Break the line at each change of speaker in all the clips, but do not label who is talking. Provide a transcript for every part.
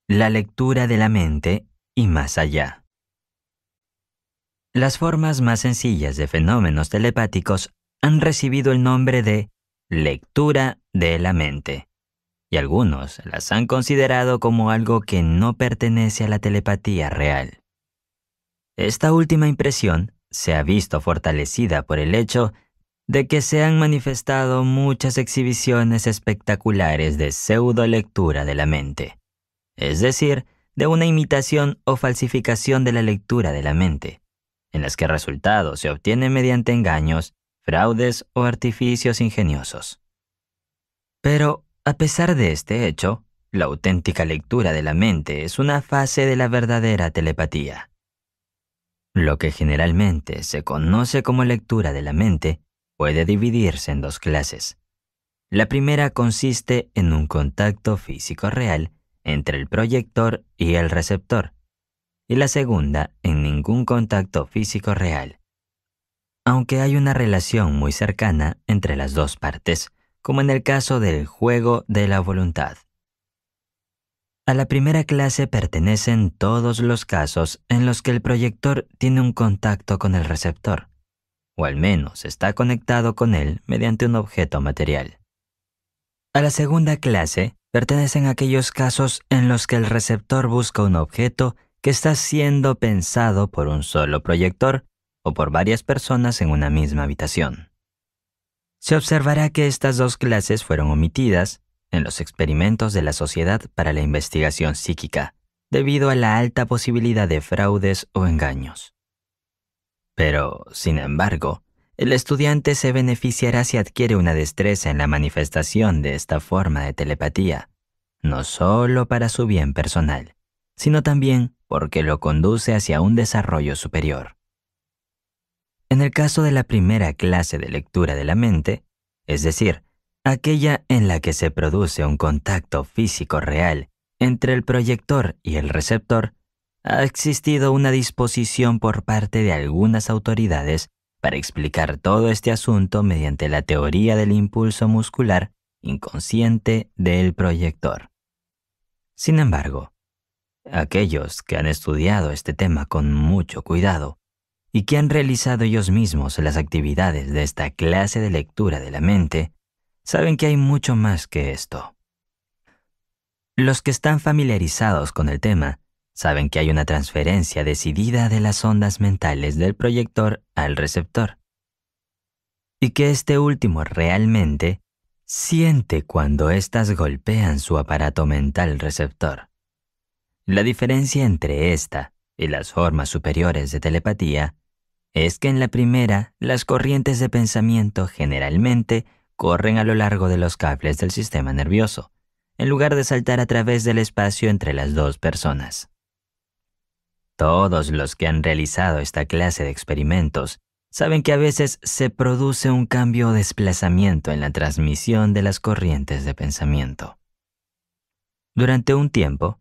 la lectura de la mente y más allá. Las formas más sencillas de fenómenos telepáticos han recibido el nombre de lectura de la mente, y algunos las han considerado como algo que no pertenece a la telepatía real. Esta última impresión se ha visto fortalecida por el hecho de que se han manifestado muchas exhibiciones espectaculares de pseudo-lectura de la mente, es decir, de una imitación o falsificación de la lectura de la mente, en las que el resultado se obtiene mediante engaños, fraudes o artificios ingeniosos. Pero, a pesar de este hecho, la auténtica lectura de la mente es una fase de la verdadera telepatía. Lo que generalmente se conoce como lectura de la mente puede dividirse en dos clases. La primera consiste en un contacto físico real entre el proyector y el receptor, y la segunda en ningún contacto físico real. Aunque hay una relación muy cercana entre las dos partes, como en el caso del juego de la voluntad. A la primera clase pertenecen todos los casos en los que el proyector tiene un contacto con el receptor, o al menos está conectado con él mediante un objeto material. A la segunda clase pertenecen aquellos casos en los que el receptor busca un objeto que está siendo pensado por un solo proyector o por varias personas en una misma habitación. Se observará que estas dos clases fueron omitidas en los experimentos de la Sociedad para la Investigación Psíquica, debido a la alta posibilidad de fraudes o engaños. Pero, sin embargo, el estudiante se beneficiará si adquiere una destreza en la manifestación de esta forma de telepatía, no solo para su bien personal, sino también porque lo conduce hacia un desarrollo superior. En el caso de la primera clase de lectura de la mente, es decir, aquella en la que se produce un contacto físico real entre el proyector y el receptor, ha existido una disposición por parte de algunas autoridades para explicar todo este asunto mediante la teoría del impulso muscular inconsciente del proyector. Sin embargo, aquellos que han estudiado este tema con mucho cuidado y que han realizado ellos mismos las actividades de esta clase de lectura de la mente, saben que hay mucho más que esto. Los que están familiarizados con el tema saben que hay una transferencia decidida de las ondas mentales del proyector al receptor, y que este último realmente siente cuando éstas golpean su aparato mental receptor. La diferencia entre esta y las formas superiores de telepatía es que en la primera las corrientes de pensamiento generalmente corren a lo largo de los cables del sistema nervioso, en lugar de saltar a través del espacio entre las dos personas. Todos los que han realizado esta clase de experimentos saben que a veces se produce un cambio o desplazamiento en la transmisión de las corrientes de pensamiento. Durante un tiempo,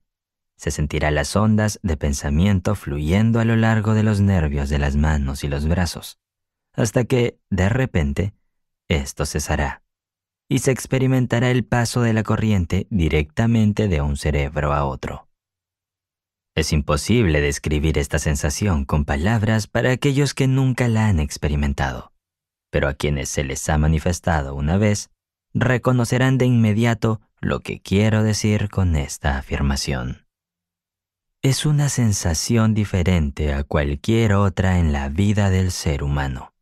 se sentirá las ondas de pensamiento fluyendo a lo largo de los nervios de las manos y los brazos, hasta que, de repente, esto cesará y se experimentará el paso de la corriente directamente de un cerebro a otro. Es imposible describir esta sensación con palabras para aquellos que nunca la han experimentado, pero a quienes se les ha manifestado una vez, reconocerán de inmediato lo que quiero decir con esta afirmación. Es una sensación diferente a cualquier otra en la vida del ser humano,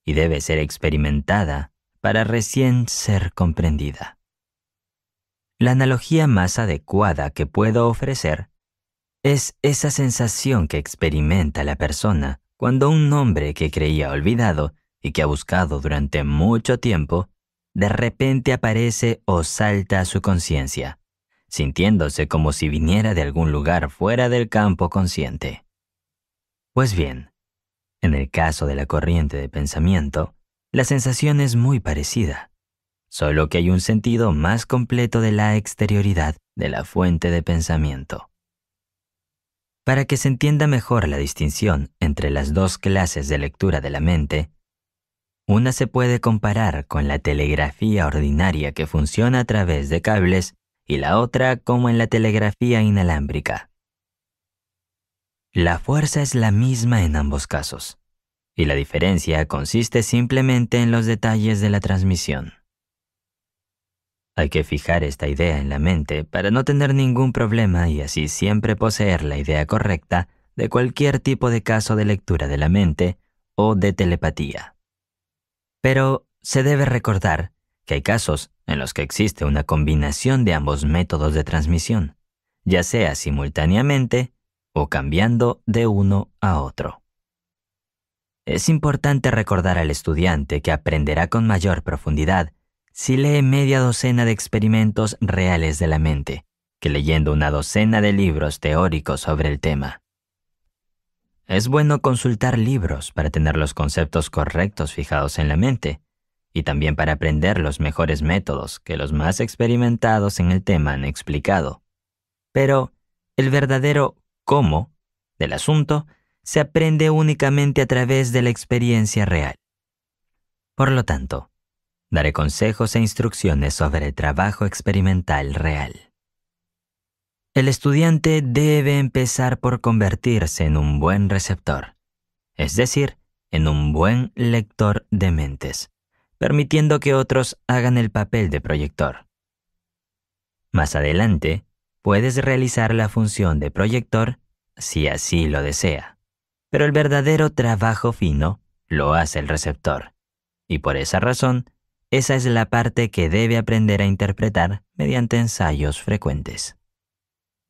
y debe ser experimentada para recién ser comprendida. La analogía más adecuada que puedo ofrecer es esa sensación que experimenta la persona cuando un nombre que creía olvidado y que ha buscado durante mucho tiempo, de repente aparece o salta a su conciencia, sintiéndose como si viniera de algún lugar fuera del campo consciente. Pues bien, en el caso de la corriente de pensamiento, la sensación es muy parecida, solo que hay un sentido más completo de la exterioridad de la fuente de pensamiento. Para que se entienda mejor la distinción entre las dos clases de lectura de la mente, una se puede comparar con la telegrafía ordinaria que funciona a través de cables y la otra como en la telegrafía inalámbrica. La fuerza es la misma en ambos casos, y la diferencia consiste simplemente en los detalles de la transmisión. Hay que fijar esta idea en la mente para no tener ningún problema y así siempre poseer la idea correcta de cualquier tipo de caso de lectura de la mente o de telepatía. Pero se debe recordar que hay casos en los que existe una combinación de ambos métodos de transmisión, ya sea simultáneamente o cambiando de uno a otro. Es importante recordar al estudiante que aprenderá con mayor profundidad si lee media docena de experimentos reales de la mente, que leyendo una docena de libros teóricos sobre el tema. Es bueno consultar libros para tener los conceptos correctos fijados en la mente, y también para aprender los mejores métodos que los más experimentados en el tema han explicado. Pero el verdadero cómo del asunto se aprende únicamente a través de la experiencia real. Por lo tanto, daré consejos e instrucciones sobre el trabajo experimental real. El estudiante debe empezar por convertirse en un buen receptor, es decir, en un buen lector de mentes, permitiendo que otros hagan el papel de proyector. Más adelante, puedes realizar la función de proyector si así lo desea, pero el verdadero trabajo fino lo hace el receptor, y por esa razón, esa es la parte que debe aprender a interpretar mediante ensayos frecuentes.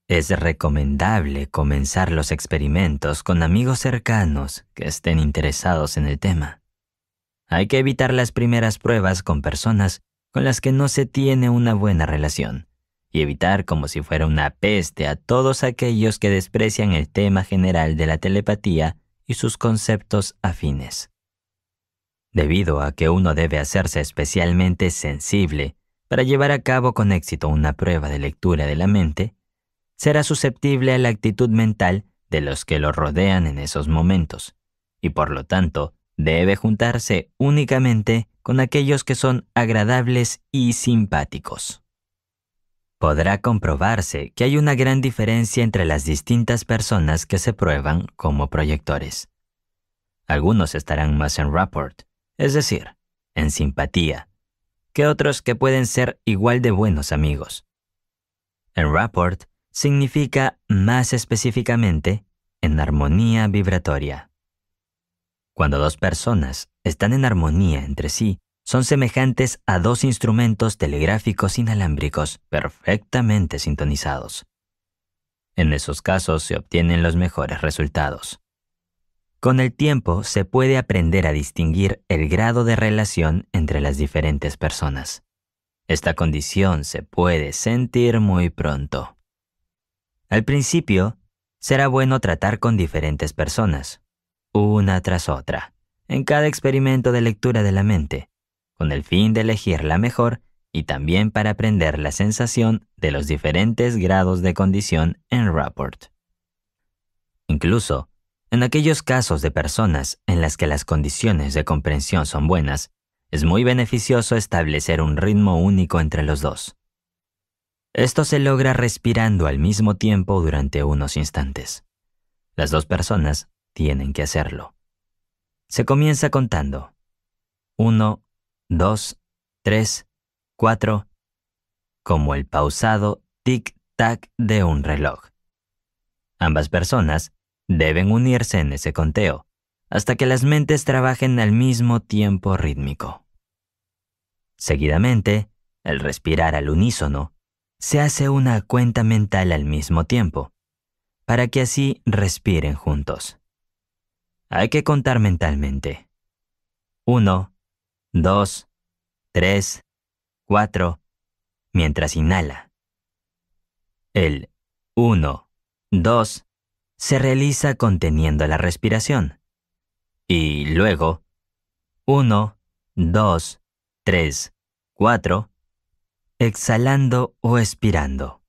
Es recomendable comenzar los experimentos con amigos cercanos que estén interesados en el tema. Hay que evitar las primeras pruebas con personas con las que no se tiene una buena relación, y evitar como si fuera una peste a todos aquellos que desprecian el tema general de la telepatía y sus conceptos afines. Debido a que uno debe hacerse especialmente sensible para llevar a cabo con éxito una prueba de lectura de la mente, será susceptible a la actitud mental de los que lo rodean en esos momentos, y por lo tanto debe juntarse únicamente con aquellos que son agradables y simpáticos. Podrá comprobarse que hay una gran diferencia entre las distintas personas que se prueban como proyectores. Algunos estarán más en rapport, es decir, en simpatía, que otros que pueden ser igual de buenos amigos. En rapport significa más específicamente en armonía vibratoria. Cuando dos personas están en armonía entre sí, son semejantes a dos instrumentos telegráficos inalámbricos perfectamente sintonizados. En esos casos se obtienen los mejores resultados. Con el tiempo se puede aprender a distinguir el grado de relación entre las diferentes personas. Esta condición se puede sentir muy pronto. Al principio, será bueno tratar con diferentes personas, una tras otra, en cada experimento de lectura de la mente, con el fin de elegir la mejor y también para aprender la sensación de los diferentes grados de condición en rapport. Incluso, en aquellos casos de personas en las que las condiciones de comprensión son buenas, es muy beneficioso establecer un ritmo único entre los dos. Esto se logra respirando al mismo tiempo durante unos instantes. Las dos personas tienen que hacerlo. Se comienza contando 1, 2, 3, 4, como el pausado tic-tac de un reloj. Ambas personas deben unirse en ese conteo, hasta que las mentes trabajen al mismo tiempo rítmico. Seguidamente, al respirar al unísono, se hace una cuenta mental al mismo tiempo, para que así respiren juntos. Hay que contar mentalmente. 1, 2, 3, 4, mientras inhala. El 1, 2 se realiza conteniendo la respiración. Y luego, 1, 2, 3, 4, exhalando o expirando.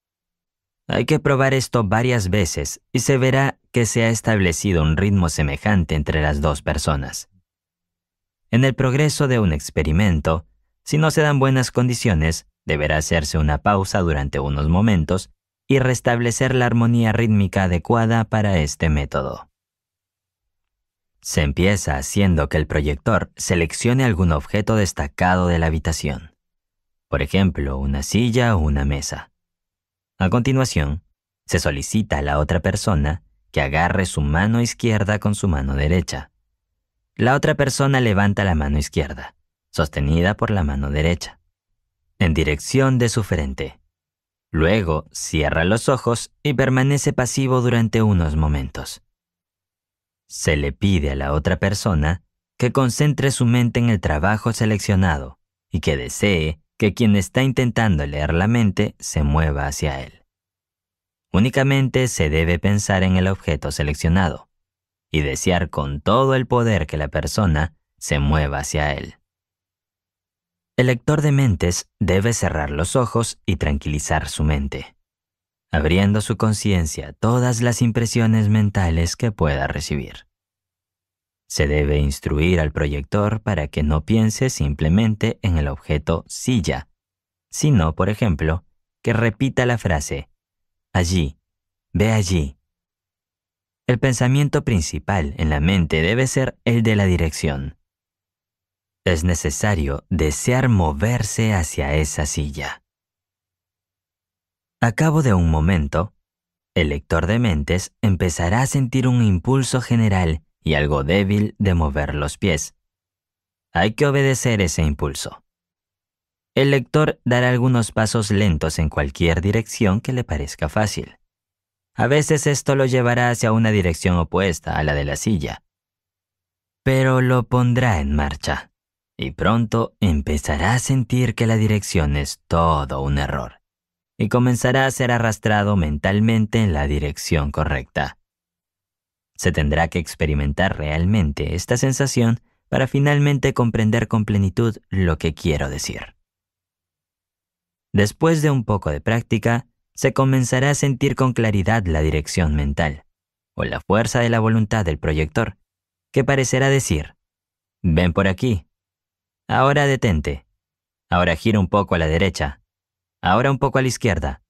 Hay que probar esto varias veces y se verá que se ha establecido un ritmo semejante entre las dos personas. En el progreso de un experimento, si no se dan buenas condiciones, deberá hacerse una pausa durante unos momentos y restablecer la armonía rítmica adecuada para este método. Se empieza haciendo que el proyector seleccione algún objeto destacado de la habitación. Por ejemplo, una silla o una mesa. A continuación, se solicita a la otra persona que agarre su mano izquierda con su mano derecha. La otra persona levanta la mano izquierda, sostenida por la mano derecha, en dirección de su frente. Luego, cierra los ojos y permanece pasivo durante unos momentos. Se le pide a la otra persona que concentre su mente en el trabajo seleccionado y que desee que quien está intentando leer la mente se mueva hacia él. Únicamente se debe pensar en el objeto seleccionado y desear con todo el poder que la persona se mueva hacia él. El lector de mentes debe cerrar los ojos y tranquilizar su mente, abriendo su conciencia a todas las impresiones mentales que pueda recibir. Se debe instruir al proyector para que no piense simplemente en el objeto silla, sino, por ejemplo, que repita la frase, allí, ve allí. El pensamiento principal en la mente debe ser el de la dirección. Es necesario desear moverse hacia esa silla. A cabo de un momento, el lector de mentes empezará a sentir un impulso general y algo débil de mover los pies. Hay que obedecer ese impulso. El lector dará algunos pasos lentos en cualquier dirección que le parezca fácil. A veces esto lo llevará hacia una dirección opuesta a la de la silla, pero lo pondrá en marcha. Y pronto empezará a sentir que la dirección es todo un error y comenzará a ser arrastrado mentalmente en la dirección correcta. Se tendrá que experimentar realmente esta sensación para finalmente comprender con plenitud lo que quiero decir. Después de un poco de práctica, se comenzará a sentir con claridad la dirección mental o la fuerza de la voluntad del proyector, que parecerá decir, ven por aquí. Ahora detente. Ahora gira un poco a la derecha. Ahora un poco a la izquierda.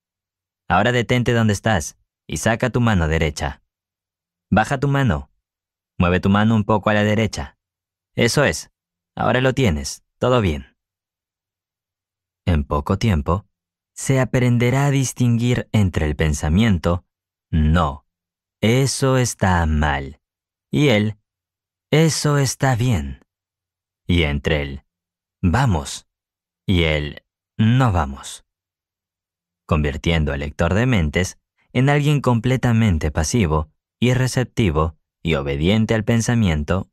Ahora detente donde estás y saca tu mano derecha. Baja tu mano. Mueve tu mano un poco a la derecha. Eso es. Ahora lo tienes. Todo bien. En poco tiempo, se aprenderá a distinguir entre el pensamiento, no, eso está mal, y el, eso está bien. Y entre el vamos y el no vamos, convirtiendo al lector de mentes en alguien completamente pasivo y receptivo y obediente al pensamiento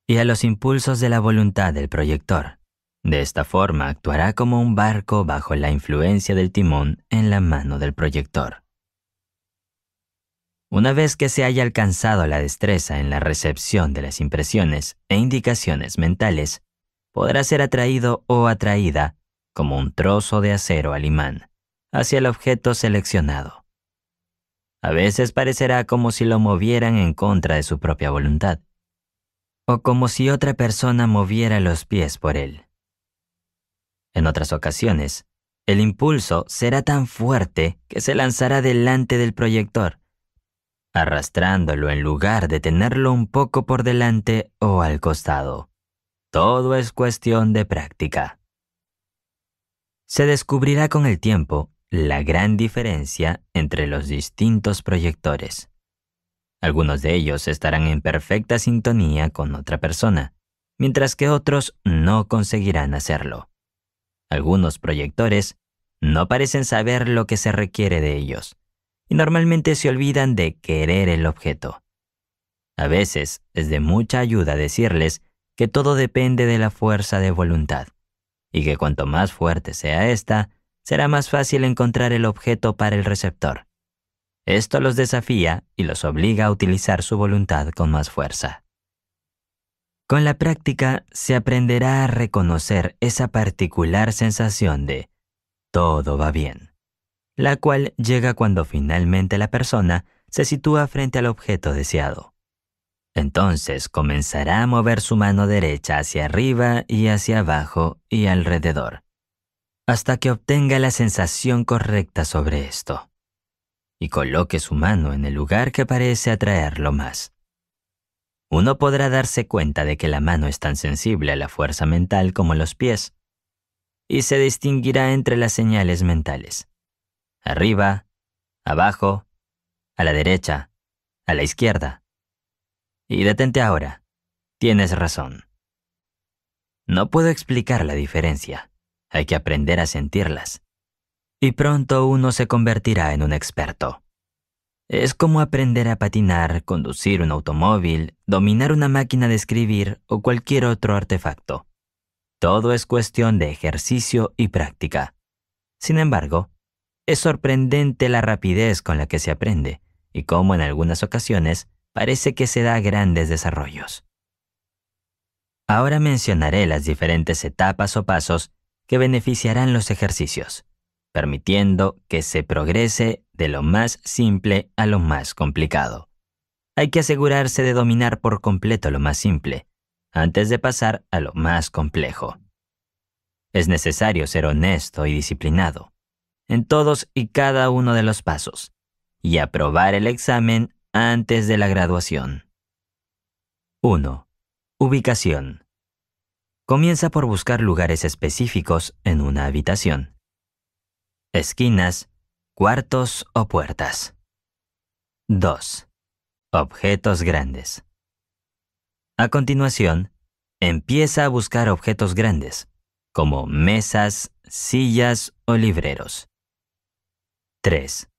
y a los impulsos de la voluntad del proyector. De esta forma actuará como un barco bajo la influencia del timón en la mano del proyector. Una vez que se haya alcanzado la destreza en la recepción de las impresiones e indicaciones mentales, podrá ser atraído o atraída, como un trozo de acero al imán, hacia el objeto seleccionado. A veces parecerá como si lo movieran en contra de su propia voluntad, o como si otra persona moviera los pies por él. En otras ocasiones, el impulso será tan fuerte que se lanzará delante del proyector, arrastrándolo en lugar de tenerlo un poco por delante o al costado. Todo es cuestión de práctica. Se descubrirá con el tiempo la gran diferencia entre los distintos proyectores. Algunos de ellos estarán en perfecta sintonía con otra persona, mientras que otros no conseguirán hacerlo. Algunos proyectores no parecen saber lo que se requiere de ellos, y normalmente se olvidan de querer el objeto. A veces es de mucha ayuda decirles que todo depende de la fuerza de voluntad, y que cuanto más fuerte sea esta, será más fácil encontrar el objeto para el receptor. Esto los desafía y los obliga a utilizar su voluntad con más fuerza. Con la práctica se aprenderá a reconocer esa particular sensación de todo va bien, la cual llega cuando finalmente la persona se sitúa frente al objeto deseado. Entonces comenzará a mover su mano derecha hacia arriba y hacia abajo y alrededor, hasta que obtenga la sensación correcta sobre esto y coloque su mano en el lugar que parece atraerlo más. Uno podrá darse cuenta de que la mano es tan sensible a la fuerza mental como los pies, y se distinguirá entre las señales mentales: arriba, abajo, a la derecha, a la izquierda. Y detente ahora, tienes razón. No puedo explicar la diferencia, hay que aprender a sentirlas. Y pronto uno se convertirá en un experto. Es como aprender a patinar, conducir un automóvil, dominar una máquina de escribir o cualquier otro artefacto. Todo es cuestión de ejercicio y práctica. Sin embargo, es sorprendente la rapidez con la que se aprende y cómo en algunas ocasiones parece que se da grandes desarrollos. Ahora mencionaré las diferentes etapas o pasos que beneficiarán los ejercicios, permitiendo que se progrese de lo más simple a lo más complicado. Hay que asegurarse de dominar por completo lo más simple, antes de pasar a lo más complejo. Es necesario ser honesto y disciplinado en todos y cada uno de los pasos, y aprobar el examen antes de la graduación. 1. Ubicación. Comienza por buscar lugares específicos en una habitación: esquinas, cuartos o puertas. 2. Objetos grandes. A continuación, empieza a buscar objetos grandes, como mesas, sillas o libreros. 3.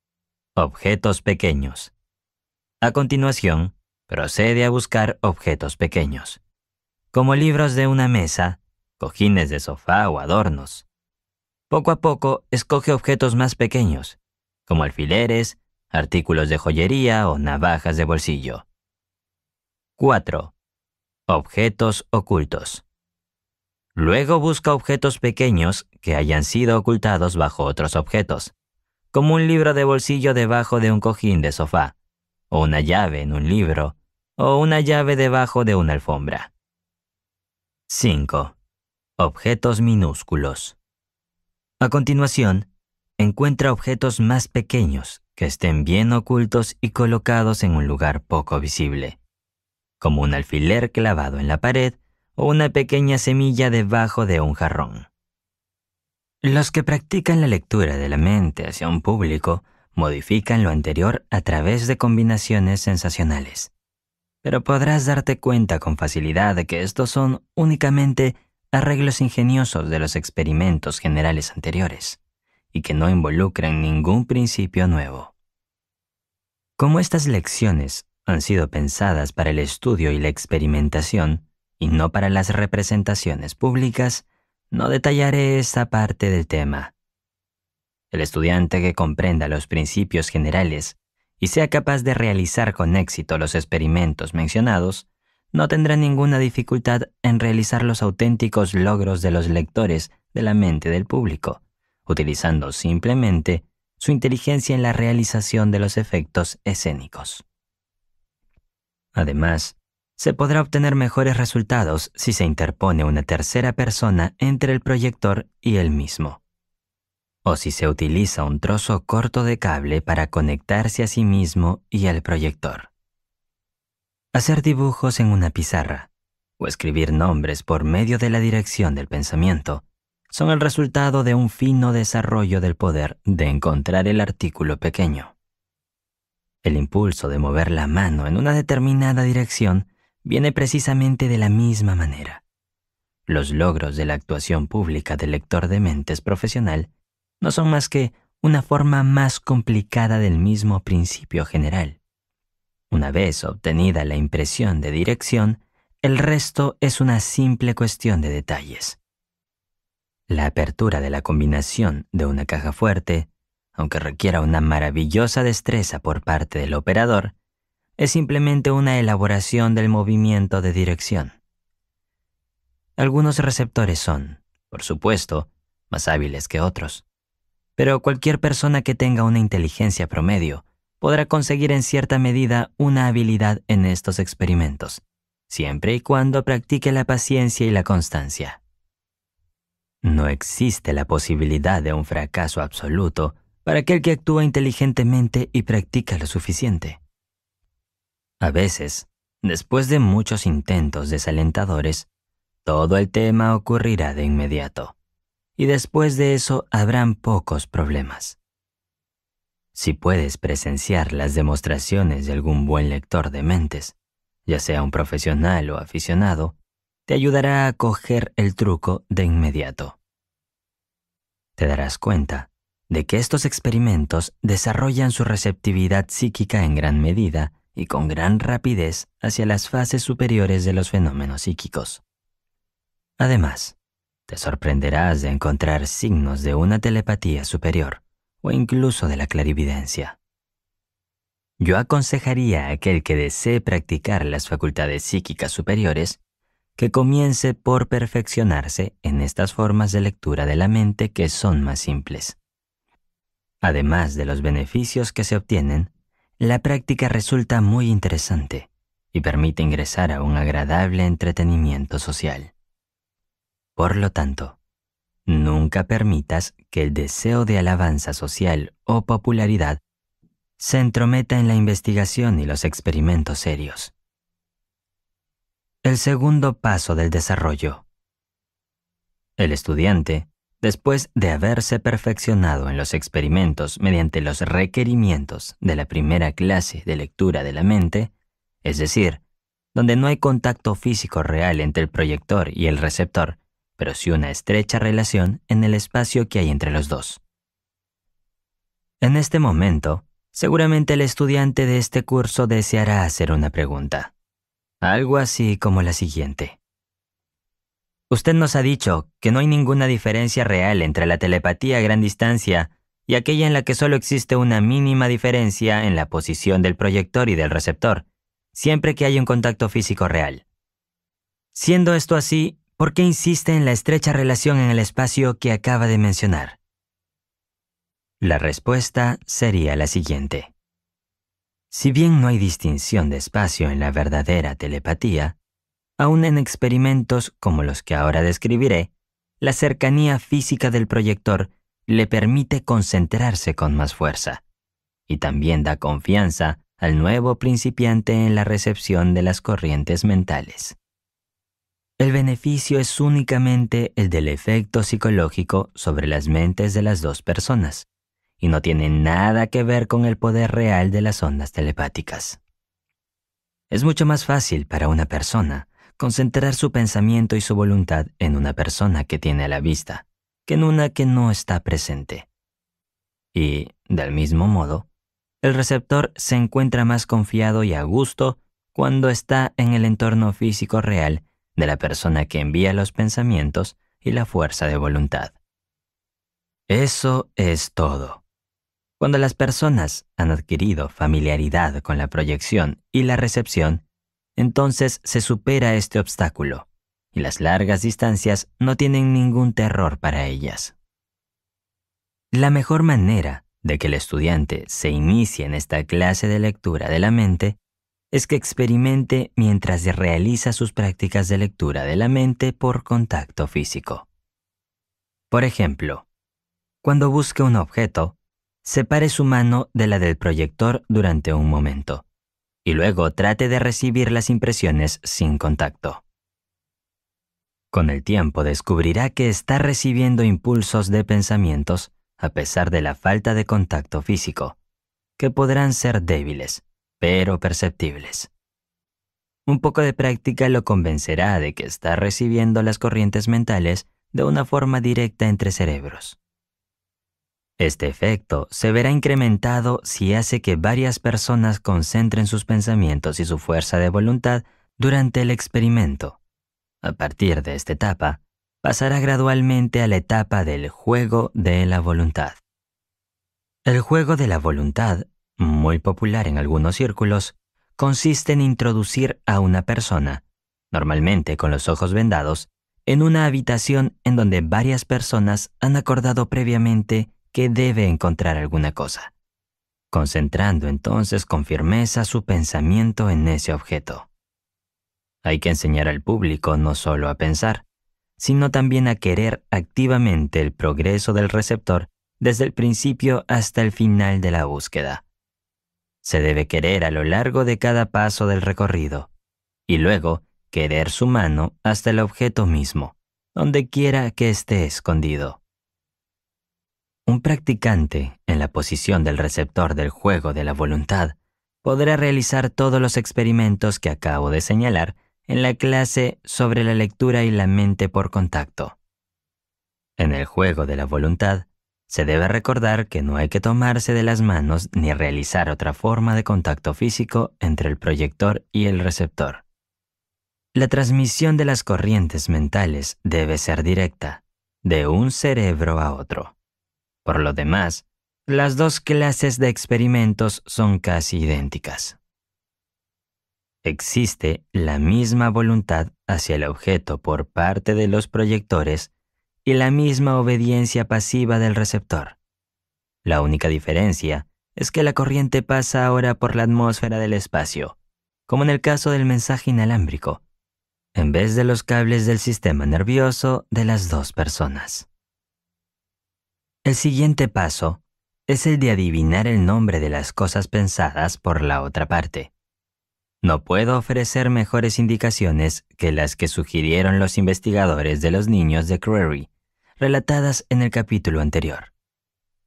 Objetos pequeños. A continuación, procede a buscar objetos pequeños, como libros de una mesa, cojines de sofá o adornos. Poco a poco, escoge objetos más pequeños, como alfileres, artículos de joyería o navajas de bolsillo. 4. Objetos ocultos. Luego busca objetos pequeños que hayan sido ocultados bajo otros objetos, como un libro de bolsillo debajo de un cojín de sofá, o una llave en un libro, o una llave debajo de una alfombra. 5. Objetos minúsculos. A continuación, encuentra objetos más pequeños que estén bien ocultos y colocados en un lugar poco visible, como un alfiler clavado en la pared o una pequeña semilla debajo de un jarrón. Los que practican la lectura de la mente hacia un público modifican lo anterior a través de combinaciones sensacionales. Pero podrás darte cuenta con facilidad de que estos son únicamente arreglos ingeniosos de los experimentos generales anteriores y que no involucran ningún principio nuevo. Como estas lecciones han sido pensadas para el estudio y la experimentación y no para las representaciones públicas, no detallaré esta parte del tema. El estudiante que comprenda los principios generales y sea capaz de realizar con éxito los experimentos mencionados, no tendrá ninguna dificultad en realizar los auténticos logros de los lectores de la mente del público, utilizando simplemente su inteligencia en la realización de los efectos escénicos. Además, se podrá obtener mejores resultados si se interpone una tercera persona entre el proyector y él mismo, o si se utiliza un trozo corto de cable para conectarse a sí mismo y al proyector. Hacer dibujos en una pizarra o escribir nombres por medio de la dirección del pensamiento son el resultado de un fino desarrollo del poder de encontrar el artículo pequeño. El impulso de mover la mano en una determinada dirección viene precisamente de la misma manera. Los logros de la actuación pública del lector de mentes profesional no son más que una forma más complicada del mismo principio general. Una vez obtenida la impresión de dirección, el resto es una simple cuestión de detalles. La apertura de la combinación de una caja fuerte, aunque requiera una maravillosa destreza por parte del operador, es simplemente una elaboración del movimiento de dirección. Algunos receptores son, por supuesto, más hábiles que otros, pero cualquier persona que tenga una inteligencia promedio podrá conseguir en cierta medida una habilidad en estos experimentos, siempre y cuando practique la paciencia y la constancia. no existe la posibilidad de un fracaso absoluto para aquel que actúa inteligentemente y practica lo suficiente. A veces, después de muchos intentos desalentadores, todo el tema ocurrirá de inmediato, y después de eso habrán pocos problemas. Si puedes presenciar las demostraciones de algún buen lector de mentes, ya sea un profesional o aficionado, te ayudará a coger el truco de inmediato. Te darás cuenta de que estos experimentos desarrollan su receptividad psíquica en gran medida y con gran rapidez hacia las fases superiores de los fenómenos psíquicos. Además, te sorprenderás de encontrar signos de una telepatía superior o incluso de la clarividencia. Yo aconsejaría a aquel que desee practicar las facultades psíquicas superiores que comience por perfeccionarse en estas formas de lectura de la mente que son más simples. Además de los beneficios que se obtienen, la práctica resulta muy interesante y permite ingresar a un agradable entretenimiento social. Por lo tanto, nunca permitas que el deseo de alabanza social o popularidad se entrometa en la investigación y los experimentos serios. El segundo paso del desarrollo. El estudiante, después de haberse perfeccionado en los experimentos mediante los requerimientos de la primera clase de lectura de la mente, es decir, donde no hay contacto físico real entre el proyector y el receptor, pero sí una estrecha relación en el espacio que hay entre los dos. En este momento, seguramente el estudiante de este curso deseará hacer una pregunta. Algo así como la siguiente. Usted nos ha dicho que no hay ninguna diferencia real entre la telepatía a gran distancia y aquella en la que solo existe una mínima diferencia en la posición del proyector y del receptor, siempre que haya un contacto físico real. Siendo esto así, ¿por qué insiste en la estrecha relación en el espacio que acaba de mencionar? La respuesta sería la siguiente. Si bien no hay distinción de espacio en la verdadera telepatía, aún en experimentos como los que ahora describiré, la cercanía física del proyector le permite concentrarse con más fuerza y también da confianza al nuevo principiante en la recepción de las corrientes mentales. El beneficio es únicamente el del efecto psicológico sobre las mentes de las dos personas y no tiene nada que ver con el poder real de las ondas telepáticas. Es mucho más fácil para una persona concentrar su pensamiento y su voluntad en una persona que tiene a la vista que en una que no está presente. Y, del mismo modo, el receptor se encuentra más confiado y a gusto cuando está en el entorno físico real de la persona que envía los pensamientos y la fuerza de voluntad. Eso es todo. Cuando las personas han adquirido familiaridad con la proyección y la recepción, entonces se supera este obstáculo y las largas distancias no tienen ningún terror para ellas. La mejor manera de que el estudiante se inicie en esta clase de lectura de la mente es que experimente mientras realiza sus prácticas de lectura de la mente por contacto físico. Por ejemplo, cuando busque un objeto, separe su mano de la del proyector durante un momento y luego trate de recibir las impresiones sin contacto. Con el tiempo descubrirá que está recibiendo impulsos de pensamientos a pesar de la falta de contacto físico, que podrán ser débiles, pero perceptibles. Un poco de práctica lo convencerá de que está recibiendo las corrientes mentales de una forma directa entre cerebros. Este efecto se verá incrementado si hace que varias personas concentren sus pensamientos y su fuerza de voluntad durante el experimento. A partir de esta etapa, pasará gradualmente a la etapa del juego de la voluntad. El juego de la voluntad, muy popular en algunos círculos, consiste en introducir a una persona, normalmente con los ojos vendados, en una habitación en donde varias personas han acordado previamente que debe encontrar alguna cosa, concentrando entonces con firmeza su pensamiento en ese objeto. Hay que enseñar al público no solo a pensar, sino también a querer activamente el progreso del receptor desde el principio hasta el final de la búsqueda. Se debe querer a lo largo de cada paso del recorrido, y luego querer su mano hasta el objeto mismo, donde quiera que esté escondido. Un practicante, en la posición del receptor del juego de la voluntad, podrá realizar todos los experimentos que acabo de señalar en la clase sobre la lectura y la mente por contacto. En el juego de la voluntad, se debe recordar que no hay que tomarse de las manos ni realizar otra forma de contacto físico entre el proyector y el receptor. La transmisión de las corrientes mentales debe ser directa, de un cerebro a otro. Por lo demás, las dos clases de experimentos son casi idénticas. Existe la misma voluntad hacia el objeto por parte de los proyectores y la misma obediencia pasiva del receptor. La única diferencia es que la corriente pasa ahora por la atmósfera del espacio, como en el caso del mensaje inalámbrico, en vez de los cables del sistema nervioso de las dos personas. El siguiente paso es el de adivinar el nombre de las cosas pensadas por la otra parte. No puedo ofrecer mejores indicaciones que las que sugirieron los investigadores de los niños de Creary, relatadas en el capítulo anterior.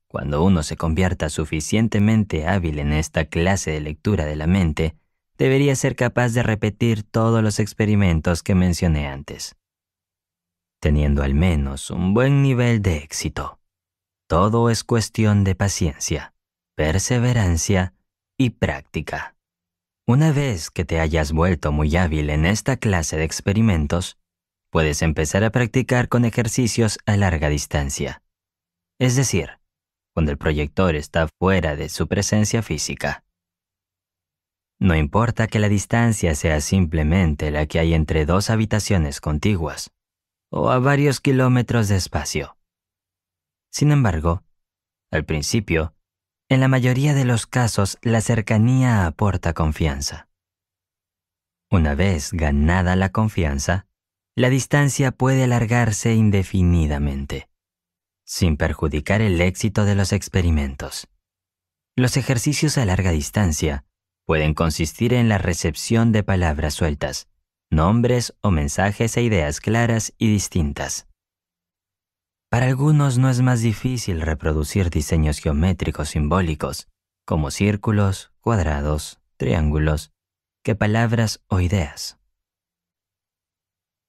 Cuando uno se convierta suficientemente hábil en esta clase de lectura de la mente, debería ser capaz de repetir todos los experimentos que mencioné antes, teniendo al menos un buen nivel de éxito. Todo es cuestión de paciencia, perseverancia y práctica. Una vez que te hayas vuelto muy hábil en esta clase de experimentos, puedes empezar a practicar con ejercicios a larga distancia. Es decir, cuando el proyector está fuera de su presencia física. No importa que la distancia sea simplemente la que hay entre dos habitaciones contiguas, o a varios kilómetros de espacio. Sin embargo, al principio, en la mayoría de los casos, la cercanía aporta confianza. Una vez ganada la confianza, la distancia puede alargarse indefinidamente, sin perjudicar el éxito de los experimentos. Los ejercicios a larga distancia pueden consistir en la recepción de palabras sueltas, nombres o mensajes e ideas claras y distintas. Para algunos no es más difícil reproducir diseños geométricos simbólicos, como círculos, cuadrados, triángulos, que palabras o ideas.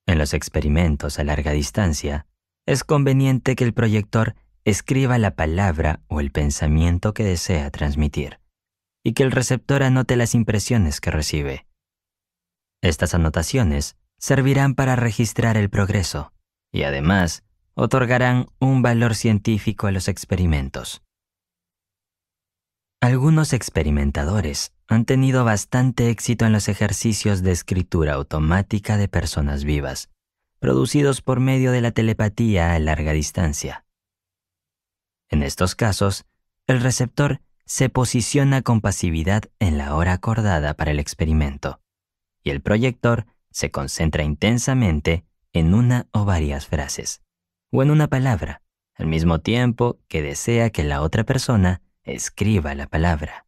En los experimentos a larga distancia, es conveniente que el proyector escriba la palabra o el pensamiento que desea transmitir, y que el receptor anote las impresiones que recibe. Estas anotaciones servirán para registrar el progreso, y además, otorgarán un valor científico a los experimentos. Algunos experimentadores han tenido bastante éxito en los ejercicios de escritura automática de personas vivas, producidos por medio de la telepatía a larga distancia. En estos casos, el receptor se posiciona con pasividad en la hora acordada para el experimento, y el proyector se concentra intensamente en una o varias frases, o en una palabra, al mismo tiempo que desea que la otra persona escriba la palabra.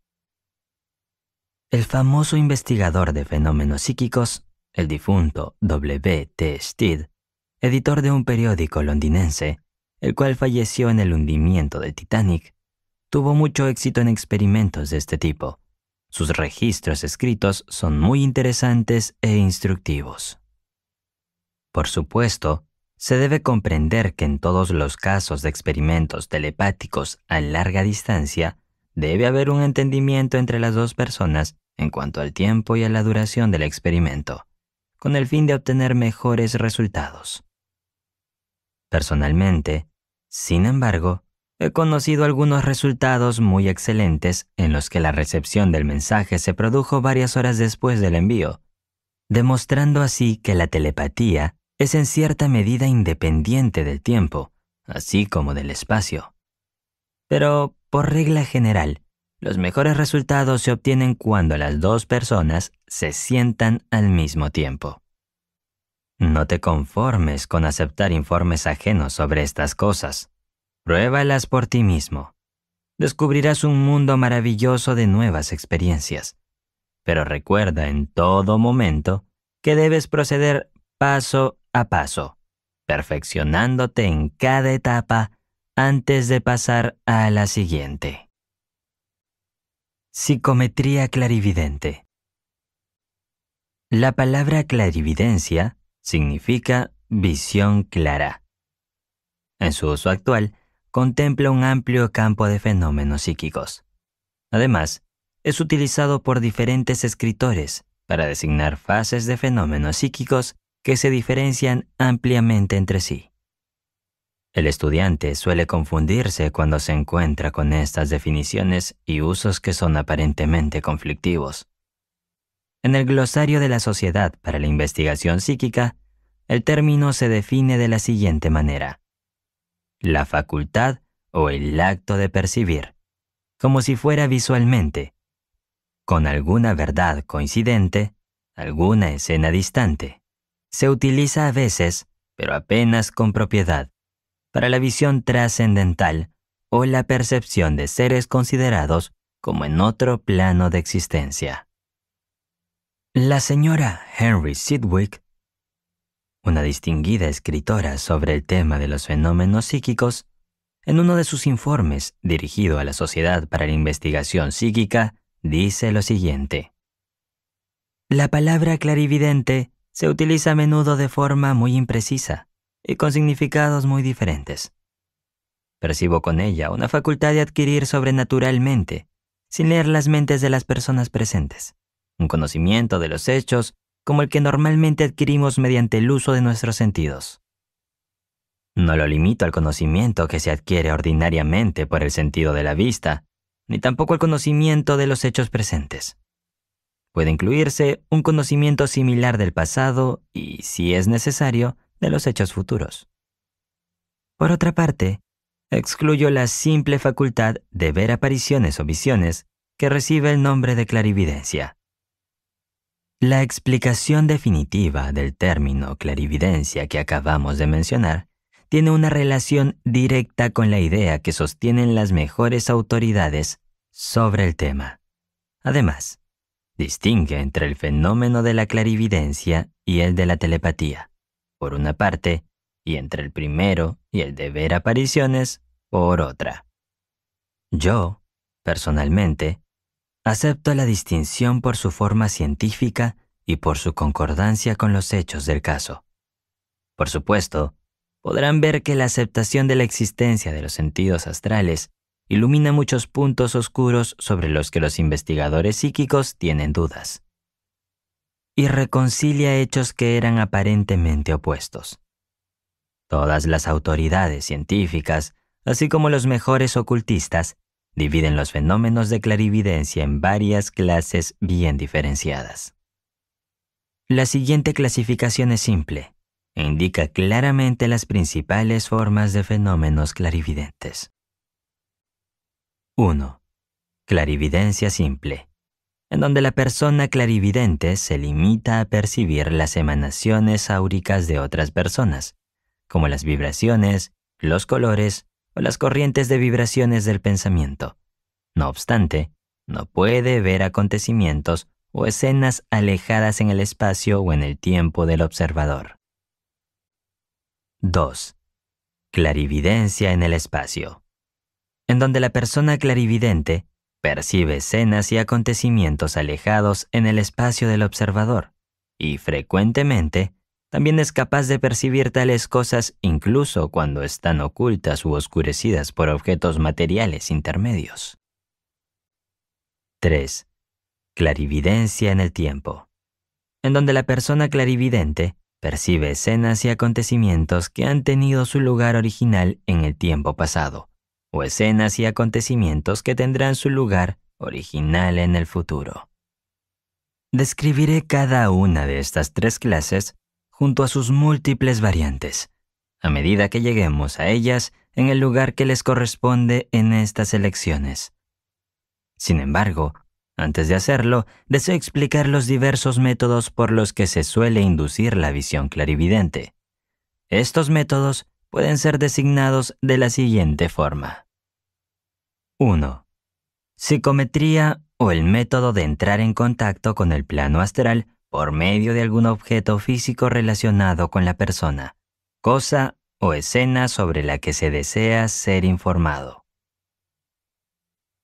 El famoso investigador de fenómenos psíquicos, el difunto W. T. Stead, editor de un periódico londinense, el cual falleció en el hundimiento del Titanic, tuvo mucho éxito en experimentos de este tipo. Sus registros escritos son muy interesantes e instructivos. Por supuesto, se debe comprender que en todos los casos de experimentos telepáticos a larga distancia, debe haber un entendimiento entre las dos personas en cuanto al tiempo y a la duración del experimento, con el fin de obtener mejores resultados. Personalmente, sin embargo, he conocido algunos resultados muy excelentes en los que la recepción del mensaje se produjo varias horas después del envío, demostrando así que la telepatía es en cierta medida independiente del tiempo, así como del espacio. Pero, por regla general, los mejores resultados se obtienen cuando las dos personas se sientan al mismo tiempo. No te conformes con aceptar informes ajenos sobre estas cosas. Pruébalas por ti mismo. Descubrirás un mundo maravilloso de nuevas experiencias. Pero recuerda en todo momento que debes proceder paso a paso, perfeccionándote en cada etapa antes de pasar a la siguiente. Psicometría clarividente. La palabra clarividencia significa visión clara. En su uso actual, contempla un amplio campo de fenómenos psíquicos. Además, es utilizado por diferentes escritores para designar fases de fenómenos psíquicos que se diferencian ampliamente entre sí. El estudiante suele confundirse cuando se encuentra con estas definiciones y usos que son aparentemente conflictivos. En el glosario de la Sociedad para la Investigación Psíquica, el término se define de la siguiente manera: la facultad o el acto de percibir, como si fuera visualmente, con alguna verdad coincidente, alguna escena distante. Se utiliza a veces, pero apenas con propiedad, para la visión trascendental o la percepción de seres considerados como en otro plano de existencia. La señora Henry Sidgwick, una distinguida escritora sobre el tema de los fenómenos psíquicos, en uno de sus informes dirigido a la Sociedad para la Investigación Psíquica, dice lo siguiente: la palabra clarividente se utiliza a menudo de forma muy imprecisa y con significados muy diferentes. Percibo con ella una facultad de adquirir sobrenaturalmente, sin leer las mentes de las personas presentes, un conocimiento de los hechos como el que normalmente adquirimos mediante el uso de nuestros sentidos. No lo limito al conocimiento que se adquiere ordinariamente por el sentido de la vista, ni tampoco al conocimiento de los hechos presentes. Puede incluirse un conocimiento similar del pasado y, si es necesario, de los hechos futuros. Por otra parte, excluyo la simple facultad de ver apariciones o visiones que recibe el nombre de clarividencia. La explicación definitiva del término clarividencia que acabamos de mencionar tiene una relación directa con la idea que sostienen las mejores autoridades sobre el tema. Además, distingue entre el fenómeno de la clarividencia y el de la telepatía, por una parte, y entre el primero y el de ver apariciones, por otra. Yo, personalmente, acepto la distinción por su forma científica y por su concordancia con los hechos del caso. Por supuesto, podrán ver que la aceptación de la existencia de los sentidos astrales ilumina muchos puntos oscuros sobre los que los investigadores psíquicos tienen dudas, y reconcilia hechos que eran aparentemente opuestos. Todas las autoridades científicas, así como los mejores ocultistas, dividen los fenómenos de clarividencia en varias clases bien diferenciadas. La siguiente clasificación es simple e indica claramente las principales formas de fenómenos clarividentes. 1. Clarividencia simple, en donde la persona clarividente se limita a percibir las emanaciones áuricas de otras personas, como las vibraciones, los colores o las corrientes de vibraciones del pensamiento. No obstante, no puede ver acontecimientos o escenas alejadas en el espacio o en el tiempo del observador. 2. Clarividencia en el espacio, en donde la persona clarividente percibe escenas y acontecimientos alejados en el espacio del observador, y frecuentemente también es capaz de percibir tales cosas incluso cuando están ocultas u oscurecidas por objetos materiales intermedios. 3. Clarividencia en el tiempo, en donde la persona clarividente percibe escenas y acontecimientos que han tenido su lugar original en el tiempo pasado, o escenas y acontecimientos que tendrán su lugar original en el futuro. Describiré cada una de estas tres clases junto a sus múltiples variantes, a medida que lleguemos a ellas en el lugar que les corresponde en estas elecciones. Sin embargo, Antes de hacerlo, deseo explicar los diversos métodos por los que se suele inducir la visión clarividente. Estos métodos pueden ser designados de la siguiente forma. 1. Psicometría o el método de entrar en contacto con el plano astral por medio de algún objeto físico relacionado con la persona, cosa o escena sobre la que se desea ser informado.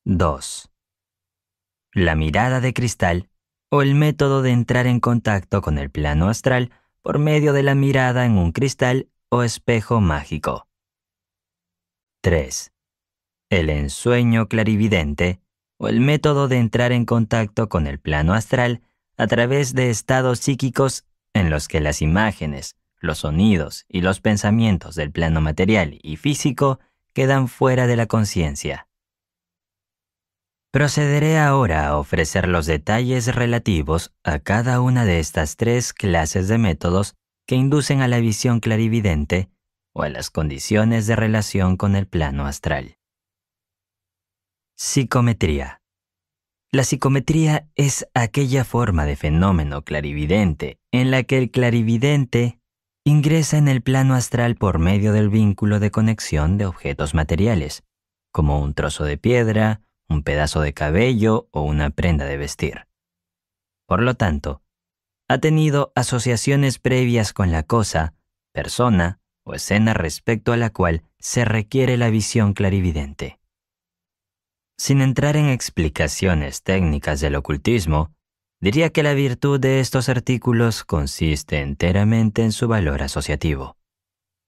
2. La mirada de cristal o el método de entrar en contacto con el plano astral por medio de la mirada en un cristal o espejo mágico. 3. El ensueño clarividente o el método de entrar en contacto con el plano astral a través de estados psíquicos en los que las imágenes, los sonidos y los pensamientos del plano material y físico quedan fuera de la conciencia. Procederé ahora a ofrecer los detalles relativos a cada una de estas tres clases de métodos que inducen a la visión clarividente o a las condiciones de relación con el plano astral. Psicometría. La psicometría es aquella forma de fenómeno clarividente en la que el clarividente ingresa en el plano astral por medio del vínculo de conexión de objetos materiales, como un trozo de piedra, un pedazo de cabello o una prenda de vestir. Por lo tanto, ha tenido asociaciones previas con la cosa, persona o escena respecto a la cual se requiere la visión clarividente. Sin entrar en explicaciones técnicas del ocultismo, diría que la virtud de estos artículos consiste enteramente en su valor asociativo.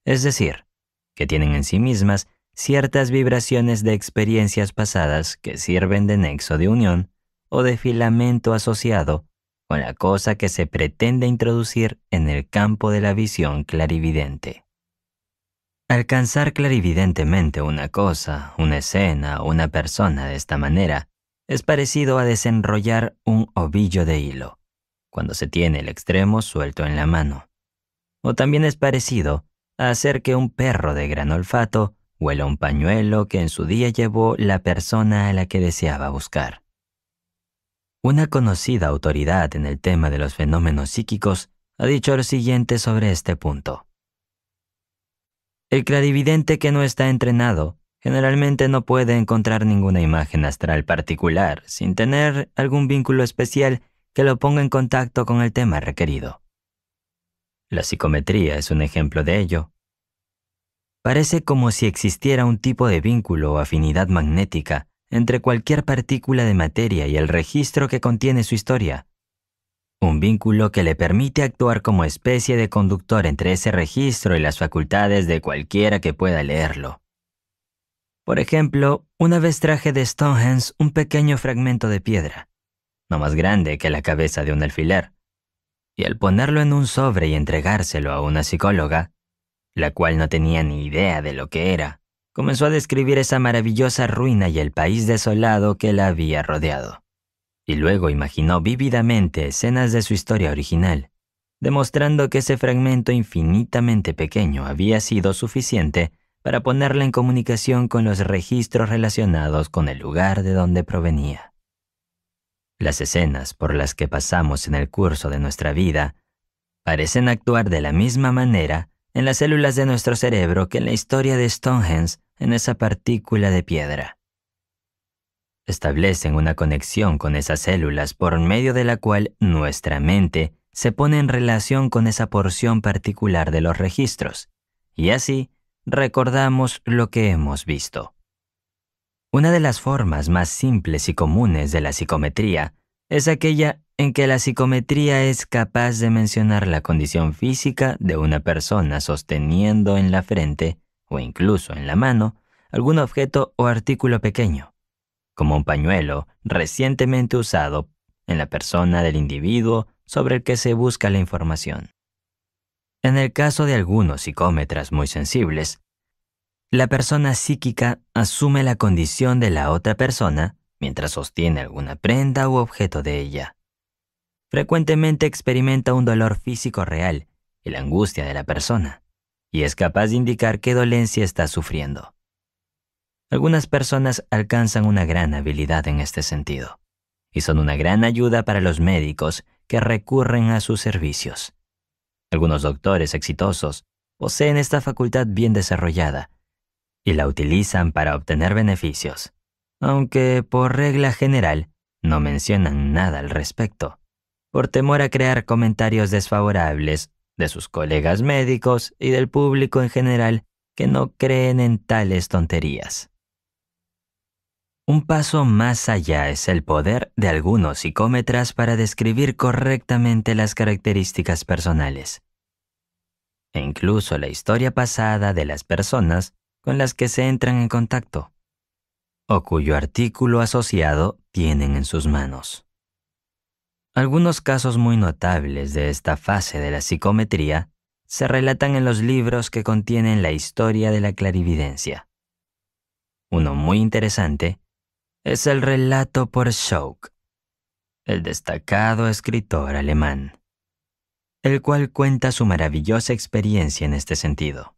Es decir, que tienen en sí mismas ciertas vibraciones de experiencias pasadas que sirven de nexo de unión o de filamento asociado con la cosa que se pretende introducir en el campo de la visión clarividente. Alcanzar clarividentemente una cosa, una escena o una persona de esta manera es parecido a desenrollar un ovillo de hilo, cuando se tiene el extremo suelto en la mano. O también es parecido a hacer que un perro de gran olfato huela un pañuelo que en su día llevó la persona a la que deseaba buscar. Una conocida autoridad en el tema de los fenómenos psíquicos ha dicho lo siguiente sobre este punto. El clarividente que no está entrenado generalmente no puede encontrar ninguna imagen astral particular sin tener algún vínculo especial que lo ponga en contacto con el tema requerido. La psicometría es un ejemplo de ello. Parece como si existiera un tipo de vínculo o afinidad magnética entre cualquier partícula de materia y el registro que contiene su historia. Un vínculo que le permite actuar como especie de conductor entre ese registro y las facultades de cualquiera que pueda leerlo. Por ejemplo, una vez traje de Stonehenge un pequeño fragmento de piedra, no más grande que la cabeza de un alfiler, y al ponerlo en un sobre y entregárselo a una psicóloga, la cual no tenía ni idea de lo que era, comenzó a describir esa maravillosa ruina y el país desolado que la había rodeado. Y luego imaginó vívidamente escenas de su historia original, demostrando que ese fragmento infinitamente pequeño había sido suficiente para ponerla en comunicación con los registros relacionados con el lugar de donde provenía. Las escenas por las que pasamos en el curso de nuestra vida parecen actuar de la misma manera en las células de nuestro cerebro que en la historia de Stonehenge en esa partícula de piedra. Establecen una conexión con esas células por medio de la cual nuestra mente se pone en relación con esa porción particular de los registros, y así recordamos lo que hemos visto. Una de las formas más simples y comunes de la psicometría es aquella en que la psicometría es capaz de mencionar la condición física de una persona sosteniendo en la frente o incluso en la mano algún objeto o artículo pequeño, como un pañuelo recientemente usado en la persona del individuo sobre el que se busca la información. En el caso de algunos psicómetras muy sensibles, la persona psíquica asume la condición de la otra persona mientras sostiene alguna prenda u objeto de ella. Frecuentemente experimenta un dolor físico real y la angustia de la persona, y es capaz de indicar qué dolencia está sufriendo. Algunas personas alcanzan una gran habilidad en este sentido. y son una gran ayuda para los médicos que recurren a sus servicios. Algunos doctores exitosos poseen esta facultad bien desarrollada y la utilizan para obtener beneficios, aunque por regla general no mencionan nada al respecto, por temor a crear comentarios desfavorables de sus colegas médicos y del público en general que no creen en tales tonterías. Un paso más allá es el poder de algunos psicómetras para describir correctamente las características personales, e incluso la historia pasada de las personas con las que se entran en contacto, o cuyo artículo asociado tienen en sus manos. Algunos casos muy notables de esta fase de la psicometría se relatan en los libros que contienen la historia de la clarividencia. Uno muy interesante es el relato por Schock, el destacado escritor alemán, el cual cuenta su maravillosa experiencia en este sentido.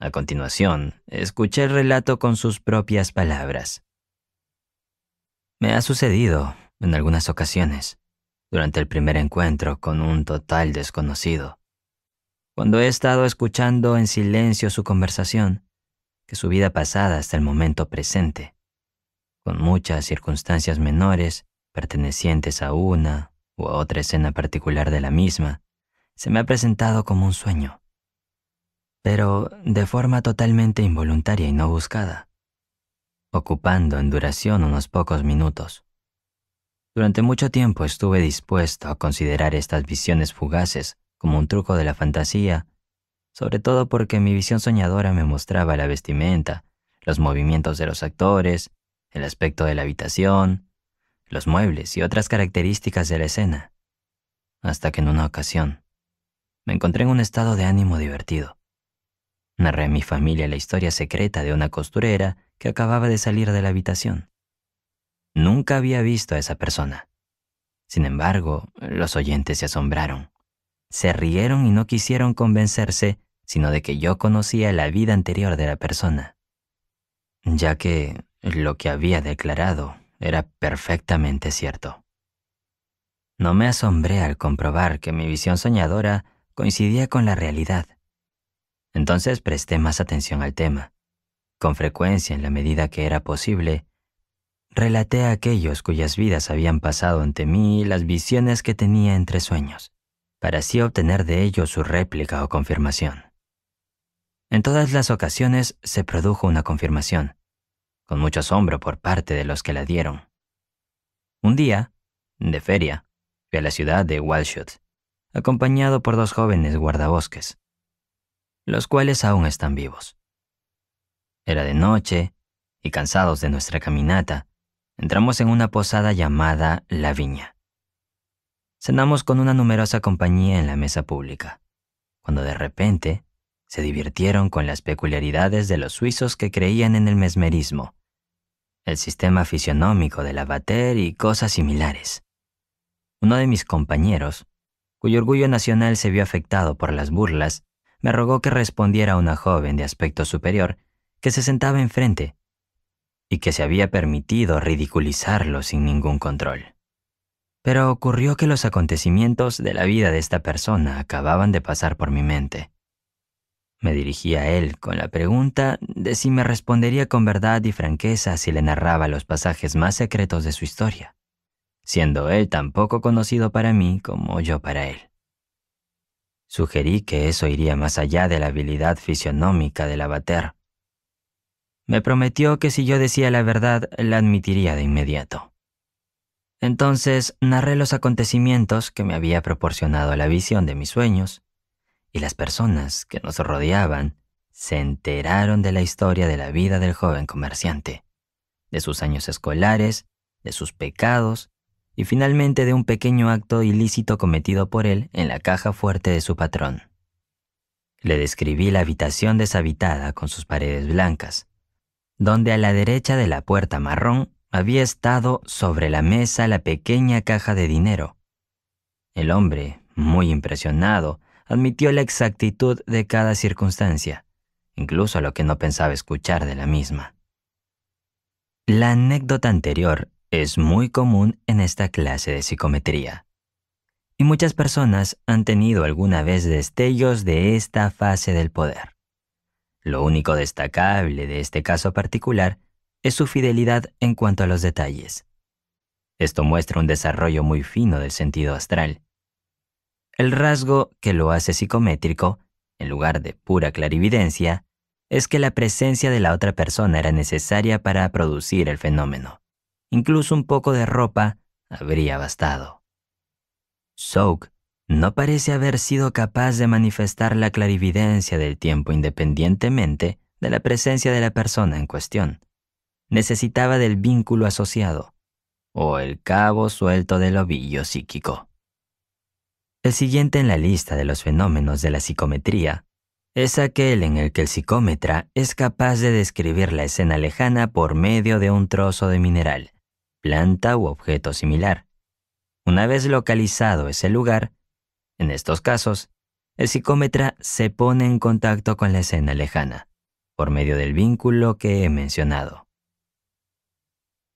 A continuación, escuché el relato con sus propias palabras. Me ha sucedido, en algunas ocasiones, durante el primer encuentro con un total desconocido, cuando he estado escuchando en silencio su conversación, que su vida pasada hasta el momento presente, con muchas circunstancias menores pertenecientes a una u otra escena particular de la misma, se me ha presentado como un sueño, pero de forma totalmente involuntaria y no buscada, ocupando en duración unos pocos minutos. Durante mucho tiempo estuve dispuesto a considerar estas visiones fugaces como un truco de la fantasía, sobre todo porque mi visión soñadora me mostraba la vestimenta, los movimientos de los actores, el aspecto de la habitación, los muebles y otras características de la escena, hasta que en una ocasión me encontré en un estado de ánimo divertido. Narré a mi familia la historia secreta de una costurera que acababa de salir de la habitación. Nunca había visto a esa persona. Sin embargo, los oyentes se asombraron. Se rieron y no quisieron convencerse sino de que yo conocía la vida anterior de la persona, ya que lo que había declarado era perfectamente cierto. No me asombré al comprobar que mi visión soñadora coincidía con la realidad. Entonces presté más atención al tema. Con frecuencia, en la medida que era posible, relaté a aquellos cuyas vidas habían pasado ante mí las visiones que tenía entre sueños, para así obtener de ellos su réplica o confirmación. En todas las ocasiones se produjo una confirmación, con mucho asombro por parte de los que la dieron. Un día, de feria, fui a la ciudad de Waldshut, acompañado por 2 jóvenes guardabosques, los cuales aún están vivos. Era de noche, y cansados de nuestra caminata, entramos en una posada llamada La Viña. Cenamos con una numerosa compañía en la mesa pública, cuando de repente se divirtieron con las peculiaridades de los suizos que creían en el mesmerismo, el sistema fisionómico de Lavater y cosas similares. Uno de mis compañeros, cuyo orgullo nacional se vio afectado por las burlas, me rogó que respondiera a una joven de aspecto superior que se sentaba enfrente y que se había permitido ridiculizarlo sin ningún control. Pero ocurrió que los acontecimientos de la vida de esta persona acababan de pasar por mi mente. Me dirigí a él con la pregunta de si me respondería con verdad y franqueza si le narraba los pasajes más secretos de su historia, siendo él tan poco conocido para mí como yo para él. Sugerí que eso iría más allá de la habilidad fisionómica de Lavater. Me prometió que si yo decía la verdad, la admitiría de inmediato. Entonces narré los acontecimientos que me había proporcionado la visión de mis sueños, y las personas que nos rodeaban se enteraron de la historia de la vida del joven comerciante, de sus años escolares, de sus pecados y finalmente de un pequeño acto ilícito cometido por él en la caja fuerte de su patrón. Le describí la habitación deshabitada con sus paredes blancas, donde a la derecha de la puerta marrón había estado sobre la mesa la pequeña caja de dinero. El hombre, muy impresionado, admitió la exactitud de cada circunstancia, incluso lo que no pensaba escuchar de la misma. La anécdota anterior es muy común en esta clase de psicometría. Y muchas personas han tenido alguna vez destellos de esta fase del poder. Lo único destacable de este caso particular es su fidelidad en cuanto a los detalles. Esto muestra un desarrollo muy fino del sentido astral. El rasgo que lo hace psicométrico, en lugar de pura clarividencia, es que la presencia de la otra persona era necesaria para producir el fenómeno. Incluso un poco de ropa habría bastado. Soak no parece haber sido capaz de manifestar la clarividencia del tiempo independientemente de la presencia de la persona en cuestión. Necesitaba del vínculo asociado, o el cabo suelto del ovillo psíquico. El siguiente en la lista de los fenómenos de la psicometría es aquel en el que el psicómetra es capaz de describir la escena lejana por medio de un trozo de mineral, planta u objeto similar. Una vez localizado ese lugar, en estos casos, el psicómetra se pone en contacto con la escena lejana, por medio del vínculo que he mencionado.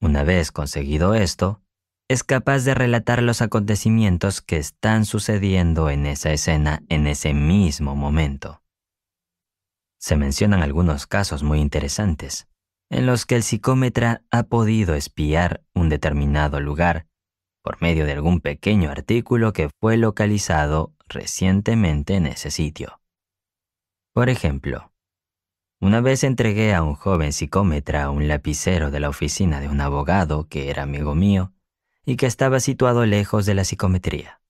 Una vez conseguido esto, es capaz de relatar los acontecimientos que están sucediendo en esa escena en ese mismo momento. Se mencionan algunos casos muy interesantes, en los que el psicómetra ha podido espiar un determinado lugar por medio de algún pequeño artículo que fue localizado recientemente en ese sitio. Por ejemplo, una vez entregué a un joven psicómetra un lapicero de la oficina de un abogado que era amigo mío y que estaba situado lejos de la psicometría.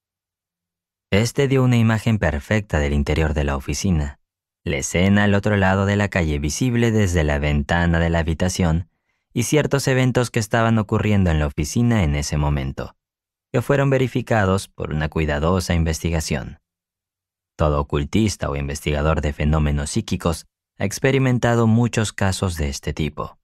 Este dio una imagen perfecta del interior de la oficina, la escena al otro lado de la calle visible desde la ventana de la habitación y ciertos eventos que estaban ocurriendo en la oficina en ese momento, que fueron verificados por una cuidadosa investigación. Todo ocultista o investigador de fenómenos psíquicos ha experimentado muchos casos de este tipo.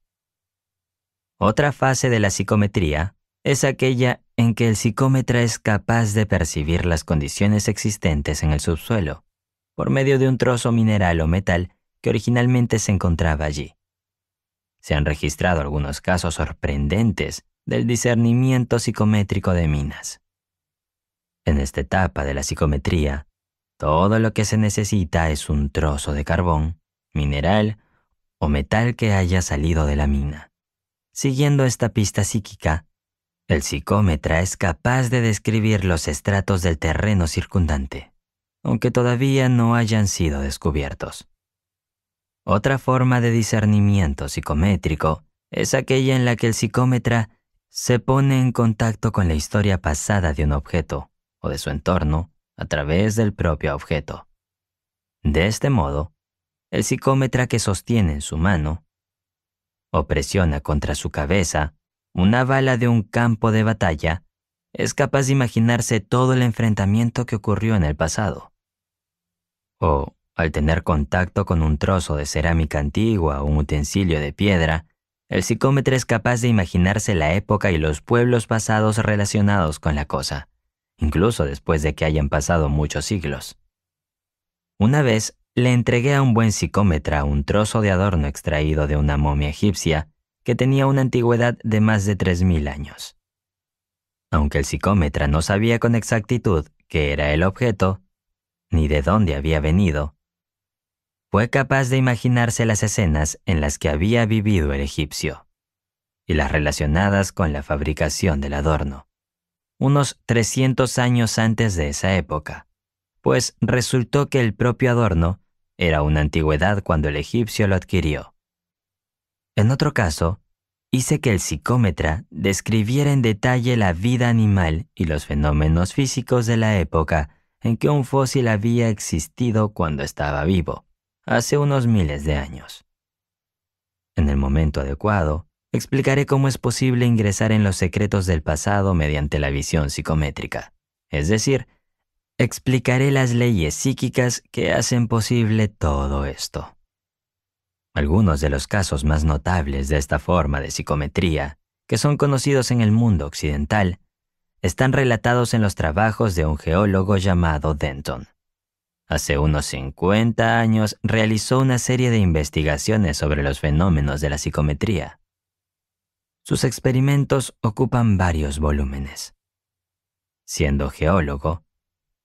Otra fase de la psicometría es aquella en que el psicómetra es capaz de percibir las condiciones existentes en el subsuelo, por medio de un trozo mineral o metal que originalmente se encontraba allí. Se han registrado algunos casos sorprendentes del discernimiento psicométrico de minas. En esta etapa de la psicometría, todo lo que se necesita es un trozo de carbón, mineral o metal que haya salido de la mina. Siguiendo esta pista psíquica, el psicómetra es capaz de describir los estratos del terreno circundante, aunque todavía no hayan sido descubiertos. Otra forma de discernimiento psicométrico es aquella en la que el psicómetra se pone en contacto con la historia pasada de un objeto o de su entorno a través del propio objeto. De este modo, el psicómetra que sostiene en su mano o presiona contra su cabeza una bala de un campo de batalla es capaz de imaginarse todo el enfrentamiento que ocurrió en el pasado. O, al tener contacto con un trozo de cerámica antigua o un utensilio de piedra, el psicómetra es capaz de imaginarse la época y los pueblos pasados relacionados con la cosa, incluso después de que hayan pasado muchos siglos. Una vez le entregué a un buen psicómetra un trozo de adorno extraído de una momia egipcia que tenía una antigüedad de más de 3000 años. Aunque el psicómetra no sabía con exactitud qué era el objeto, ni de dónde había venido, fue capaz de imaginarse las escenas en las que había vivido el egipcio y las relacionadas con la fabricación del adorno, unos 300 años antes de esa época, pues resultó que el propio adorno era una antigüedad cuando el egipcio lo adquirió. En otro caso, hice que el psicómetra describiera en detalle la vida animal y los fenómenos físicos de la época en que un fósil había existido cuando estaba vivo, hace unos miles de años. En el momento adecuado, explicaré cómo es posible ingresar en los secretos del pasado mediante la visión psicométrica, es decir, explicaré las leyes psíquicas que hacen posible todo esto. Algunos de los casos más notables de esta forma de psicometría, que son conocidos en el mundo occidental, están relatados en los trabajos de un geólogo llamado Denton. Hace unos 50 años realizó una serie de investigaciones sobre los fenómenos de la psicometría. Sus experimentos ocupan varios volúmenes. Siendo geólogo,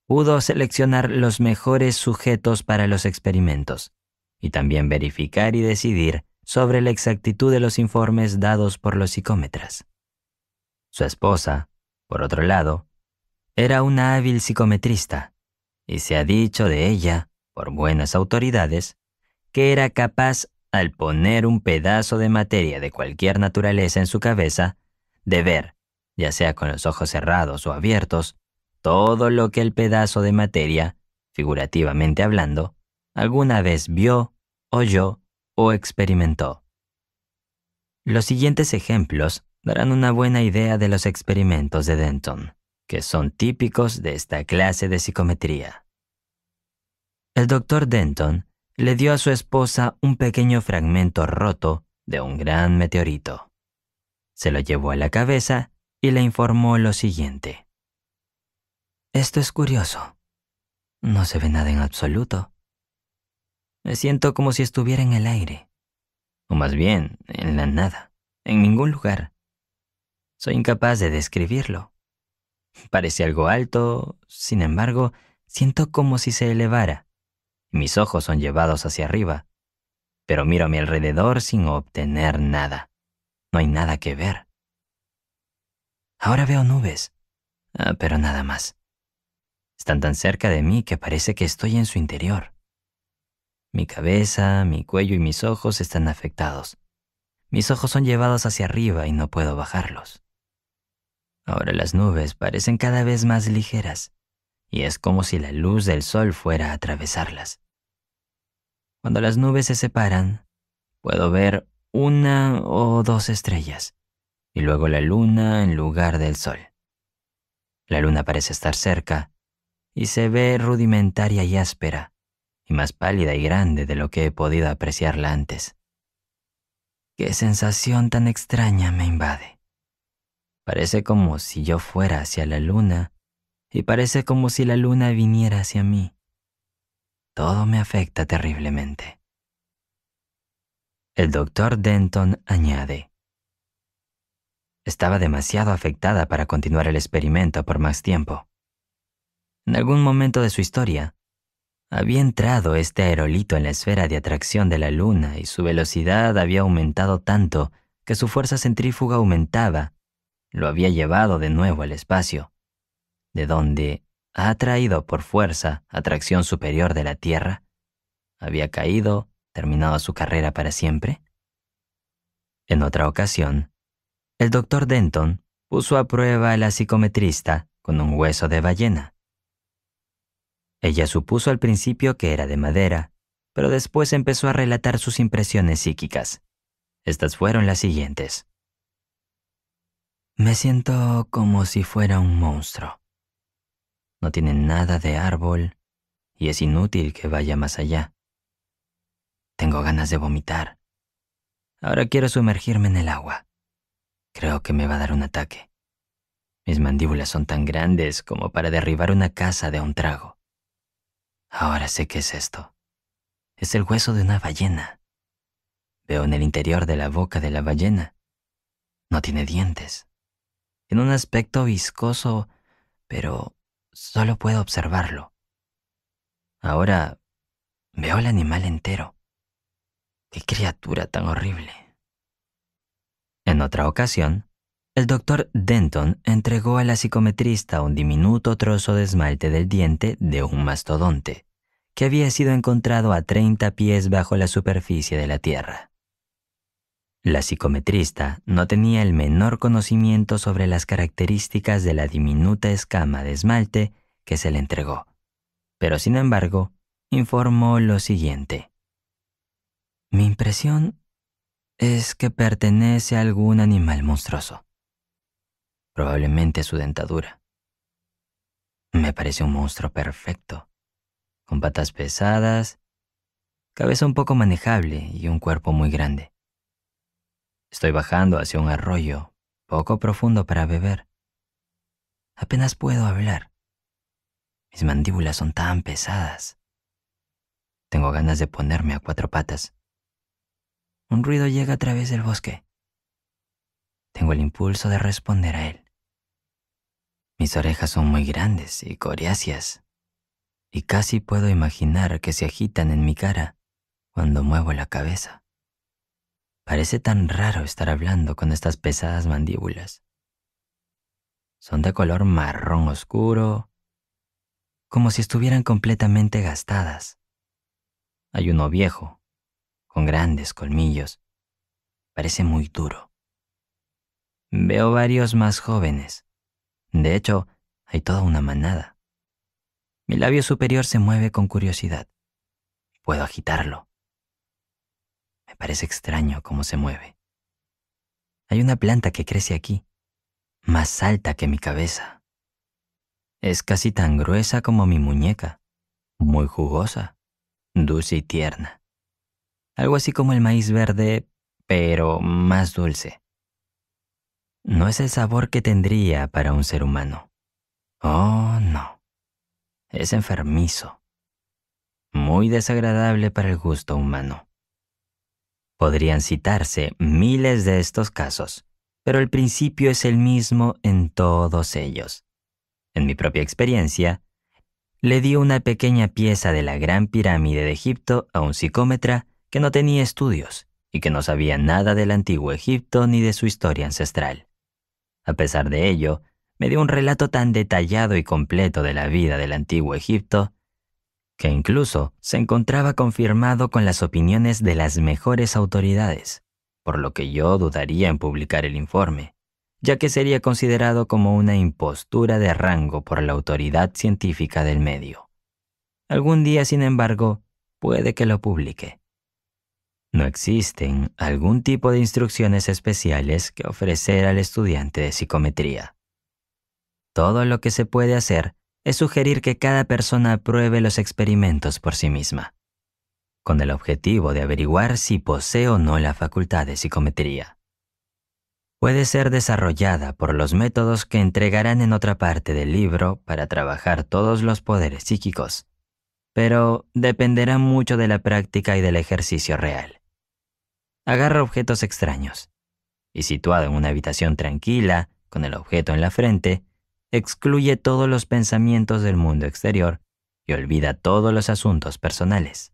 pudo seleccionar los mejores sujetos para los experimentos y también verificar y decidir sobre la exactitud de los informes dados por los psicómetras. Su esposa, por otro lado, era una hábil psicometrista y se ha dicho de ella, por buenas autoridades, que era capaz, al poner un pedazo de materia de cualquier naturaleza en su cabeza, de ver, ya sea con los ojos cerrados o abiertos, todo lo que el pedazo de materia, figurativamente hablando, alguna vez vio, oyó o experimentó. Los siguientes ejemplos darán una buena idea de los experimentos de Denton, que son típicos de esta clase de psicometría. El doctor Denton le dio a su esposa un pequeño fragmento roto de un gran meteorito. Se lo llevó a la cabeza y le informó lo siguiente. Esto es curioso. No se ve nada en absoluto. Me siento como si estuviera en el aire. O más bien, en la nada, en ningún lugar. Soy incapaz de describirlo. Parece algo alto, sin embargo, siento como si se elevara. Mis ojos son llevados hacia arriba, pero miro a mi alrededor sin obtener nada. No hay nada que ver. Ahora veo nubes, pero nada más. Están tan cerca de mí que parece que estoy en su interior. Mi cabeza, mi cuello y mis ojos están afectados. Mis ojos son llevados hacia arriba y no puedo bajarlos. Ahora las nubes parecen cada vez más ligeras, y es como si la luz del sol fuera a atravesarlas. Cuando las nubes se separan, puedo ver 1 o 2 estrellas, y luego la luna en lugar del sol. La luna parece estar cerca, y se ve rudimentaria y áspera, y más pálida y grande de lo que he podido apreciarla antes. Qué sensación tan extraña me invade. Parece como si yo fuera hacia la luna, y parece como si la luna viniera hacia mí. Todo me afecta terriblemente. El doctor Denton añade: estaba demasiado afectada para continuar el experimento por más tiempo. En algún momento de su historia, había entrado este aerolito en la esfera de atracción de la luna y su velocidad había aumentado tanto que su fuerza centrífuga aumentaba. Lo había llevado de nuevo al espacio, de donde ha atraído por fuerza atracción superior de la Tierra. ¿Había caído, terminado su carrera para siempre? En otra ocasión, el doctor Denton puso a prueba a la psicometrista con un hueso de ballena. Ella supuso al principio que era de madera, pero después empezó a relatar sus impresiones psíquicas. Estas fueron las siguientes. Me siento como si fuera un monstruo. No tiene nada de árbol y es inútil que vaya más allá. Tengo ganas de vomitar. Ahora quiero sumergirme en el agua. Creo que me va a dar un ataque. Mis mandíbulas son tan grandes como para derribar una casa de un trago. Ahora sé qué es esto. Es el hueso de una ballena. Veo en el interior de la boca de la ballena. No tiene dientes. Tiene un aspecto viscoso, pero solo puedo observarlo. Ahora veo al animal entero. ¡Qué criatura tan horrible! En otra ocasión, el doctor Denton entregó a la psicometrista un diminuto trozo de esmalte del diente de un mastodonte, que había sido encontrado a 30 pies bajo la superficie de la Tierra. La psicometrista no tenía el menor conocimiento sobre las características de la diminuta escama de esmalte que se le entregó, pero sin embargo, informó lo siguiente. Mi impresión es que pertenece a algún animal monstruoso. Probablemente su dentadura. Me parece un monstruo perfecto, con patas pesadas, cabeza un poco manejable y un cuerpo muy grande. Estoy bajando hacia un arroyo poco profundo para beber. Apenas puedo hablar. Mis mandíbulas son tan pesadas. Tengo ganas de ponerme a 4 patas. Un ruido llega a través del bosque. tengo el impulso de responder a él. Mis orejas son muy grandes y coriáceas, y casi puedo imaginar que se agitan en mi cara cuando muevo la cabeza. Parece tan raro estar hablando con estas pesadas mandíbulas. Son de color marrón oscuro, como si estuvieran completamente gastadas. Hay uno viejo, con grandes colmillos. Parece muy duro. Veo varios más jóvenes. De hecho, hay toda una manada. Mi labio superior se mueve con curiosidad. Puedo agitarlo. Me parece extraño cómo se mueve. Hay una planta que crece aquí, más alta que mi cabeza. Es casi tan gruesa como mi muñeca, muy jugosa, dulce y tierna. Algo así como el maíz verde, pero más dulce. No es el sabor que tendría para un ser humano. Oh, no. Es enfermizo. Muy desagradable para el gusto humano. Podrían citarse miles de estos casos, pero el principio es el mismo en todos ellos. En mi propia experiencia, le di una pequeña pieza de la Gran Pirámide de Egipto a un psicómetra que no tenía estudios y que no sabía nada del antiguo Egipto ni de su historia ancestral. A pesar de ello, me dio un relato tan detallado y completo de la vida del antiguo Egipto que incluso se encontraba confirmado con las opiniones de las mejores autoridades, por lo que yo dudaría en publicar el informe, ya que sería considerado como una impostura de rango por la autoridad científica del medio. Algún día, sin embargo, puede que lo publique. No existen algún tipo de instrucciones especiales que ofrecer al estudiante de psicometría. Todo lo que se puede hacer es sugerir que cada persona apruebe los experimentos por sí misma, con el objetivo de averiguar si posee o no la facultad de psicometría. Puede ser desarrollada por los métodos que entregarán en otra parte del libro para trabajar todos los poderes psíquicos, pero dependerá mucho de la práctica y del ejercicio real. Agarra objetos extraños y, situado en una habitación tranquila, con el objeto en la frente, excluye todos los pensamientos del mundo exterior y olvida todos los asuntos personales.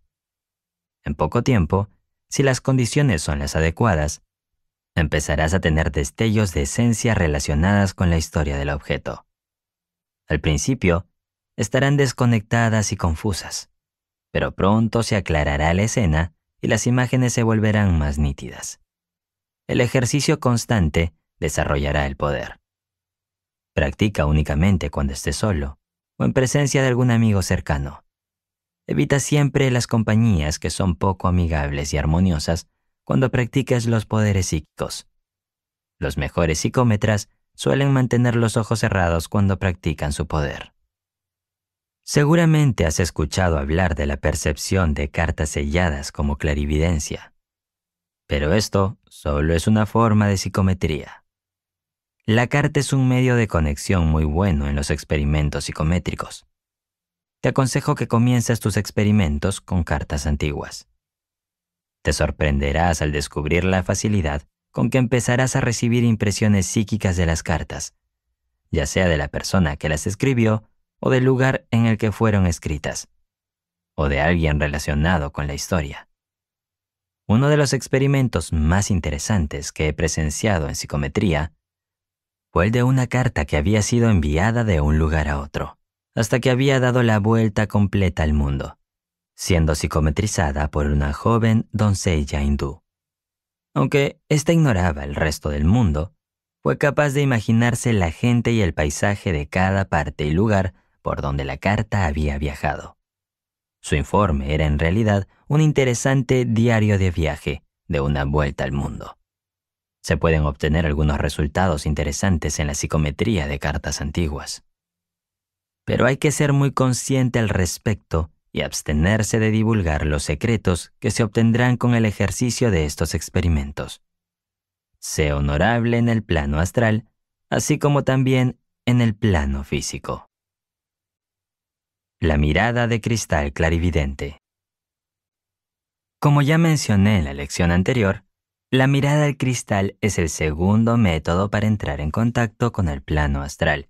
En poco tiempo, si las condiciones son las adecuadas, empezarás a tener destellos de esencia relacionadas con la historia del objeto. Al principio, estarán desconectadas y confusas, pero pronto se aclarará la escena y las imágenes se volverán más nítidas. El ejercicio constante desarrollará el poder. Practica únicamente cuando estés solo o en presencia de algún amigo cercano. Evita siempre las compañías que son poco amigables y armoniosas cuando practiques los poderes psíquicos. Los mejores psicómetras suelen mantener los ojos cerrados cuando practican su poder. Seguramente has escuchado hablar de la percepción de cartas selladas como clarividencia, pero esto solo es una forma de psicometría. La carta es un medio de conexión muy bueno en los experimentos psicométricos. Te aconsejo que comiences tus experimentos con cartas antiguas. Te sorprenderás al descubrir la facilidad con que empezarás a recibir impresiones psíquicas de las cartas, ya sea de la persona que las escribió o del lugar en el que fueron escritas, o de alguien relacionado con la historia. Uno de los experimentos más interesantes que he presenciado en psicometría fue el de una carta que había sido enviada de un lugar a otro, hasta que había dado la vuelta completa al mundo, siendo psicometrizada por una joven doncella hindú. Aunque ésta ignoraba el resto del mundo, fue capaz de imaginarse la gente y el paisaje de cada parte y lugar por donde la carta había viajado. Su informe era en realidad un interesante diario de viaje de una vuelta al mundo. Se pueden obtener algunos resultados interesantes en la psicometría de cartas antiguas. Pero hay que ser muy consciente al respecto y abstenerse de divulgar los secretos que se obtendrán con el ejercicio de estos experimentos. Sé honorable en el plano astral, así como también en el plano físico. La mirada de cristal clarividente. Como ya mencioné en la lección anterior, La mirada al cristal es el segundo método para entrar en contacto con el plano astral,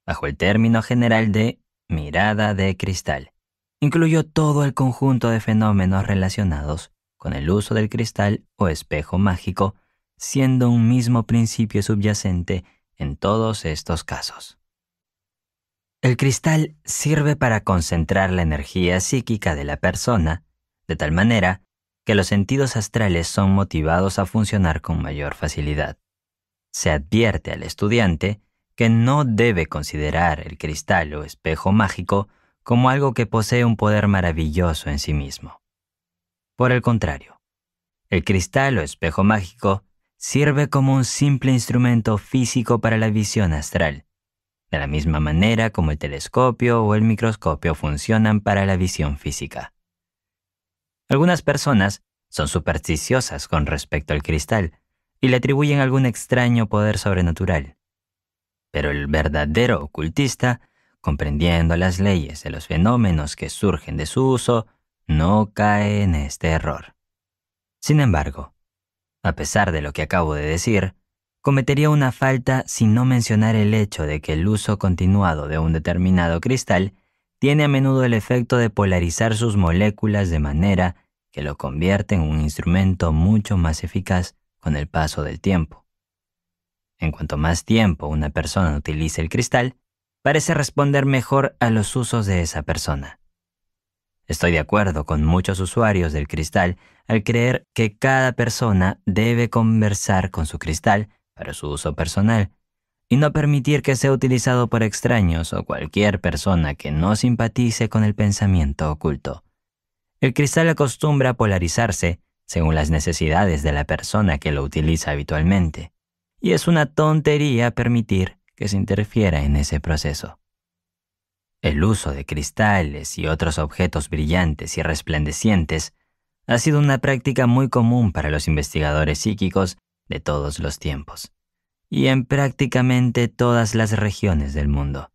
bajo el término general de mirada de cristal. Incluyó todo el conjunto de fenómenos relacionados con el uso del cristal o espejo mágico, siendo un mismo principio subyacente en todos estos casos. El cristal sirve para concentrar la energía psíquica de la persona, de tal manera que los sentidos astrales son motivados a funcionar con mayor facilidad. Se advierte al estudiante que no debe considerar el cristal o espejo mágico como algo que posee un poder maravilloso en sí mismo. Por el contrario, el cristal o espejo mágico sirve como un simple instrumento físico para la visión astral, de la misma manera como el telescopio o el microscopio funcionan para la visión física. Algunas personas son supersticiosas con respecto al cristal y le atribuyen algún extraño poder sobrenatural. Pero el verdadero ocultista, comprendiendo las leyes de los fenómenos que surgen de su uso, no cae en este error. Sin embargo, a pesar de lo que acabo de decir, cometería una falta si no mencionara el hecho de que el uso continuado de un determinado cristal tiene a menudo el efecto de polarizar sus moléculas de manera que lo convierte en un instrumento mucho más eficaz con el paso del tiempo. En cuanto más tiempo una persona utilice el cristal, parece responder mejor a los usos de esa persona. Estoy de acuerdo con muchos usuarios del cristal al creer que cada persona debe conversar con su cristal para su uso personal y no permitir que sea utilizado por extraños o cualquier persona que no simpatice con el pensamiento oculto. El cristal acostumbra a polarizarse según las necesidades de la persona que lo utiliza habitualmente, y es una tontería permitir que se interfiera en ese proceso. El uso de cristales y otros objetos brillantes y resplandecientes ha sido una práctica muy común para los investigadores psíquicos de todos los tiempos, y en prácticamente todas las regiones del mundo.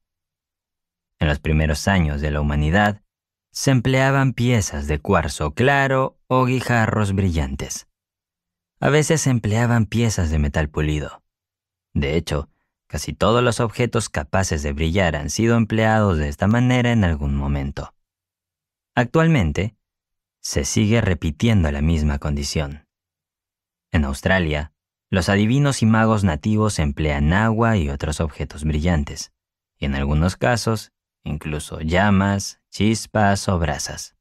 En los primeros años de la humanidad, se empleaban piezas de cuarzo claro o guijarros brillantes. A veces se empleaban piezas de metal pulido. De hecho, casi todos los objetos capaces de brillar han sido empleados de esta manera en algún momento. Actualmente, se sigue repitiendo la misma condición. En Australia, los adivinos y magos nativos emplean agua y otros objetos brillantes, y en algunos casos, incluso llamas, chispas o brasas.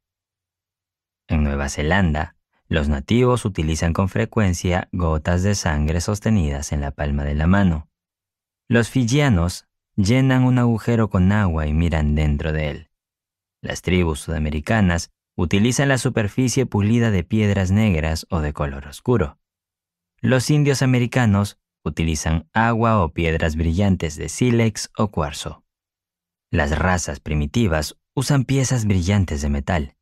En Nueva Zelanda, los nativos utilizan con frecuencia gotas de sangre sostenidas en la palma de la mano. Los fiyianos llenan un agujero con agua y miran dentro de él. Las tribus sudamericanas utilizan la superficie pulida de piedras negras o de color oscuro. Los indios americanos utilizan agua o piedras brillantes de sílex o cuarzo. Las razas primitivas usan piezas brillantes de metal.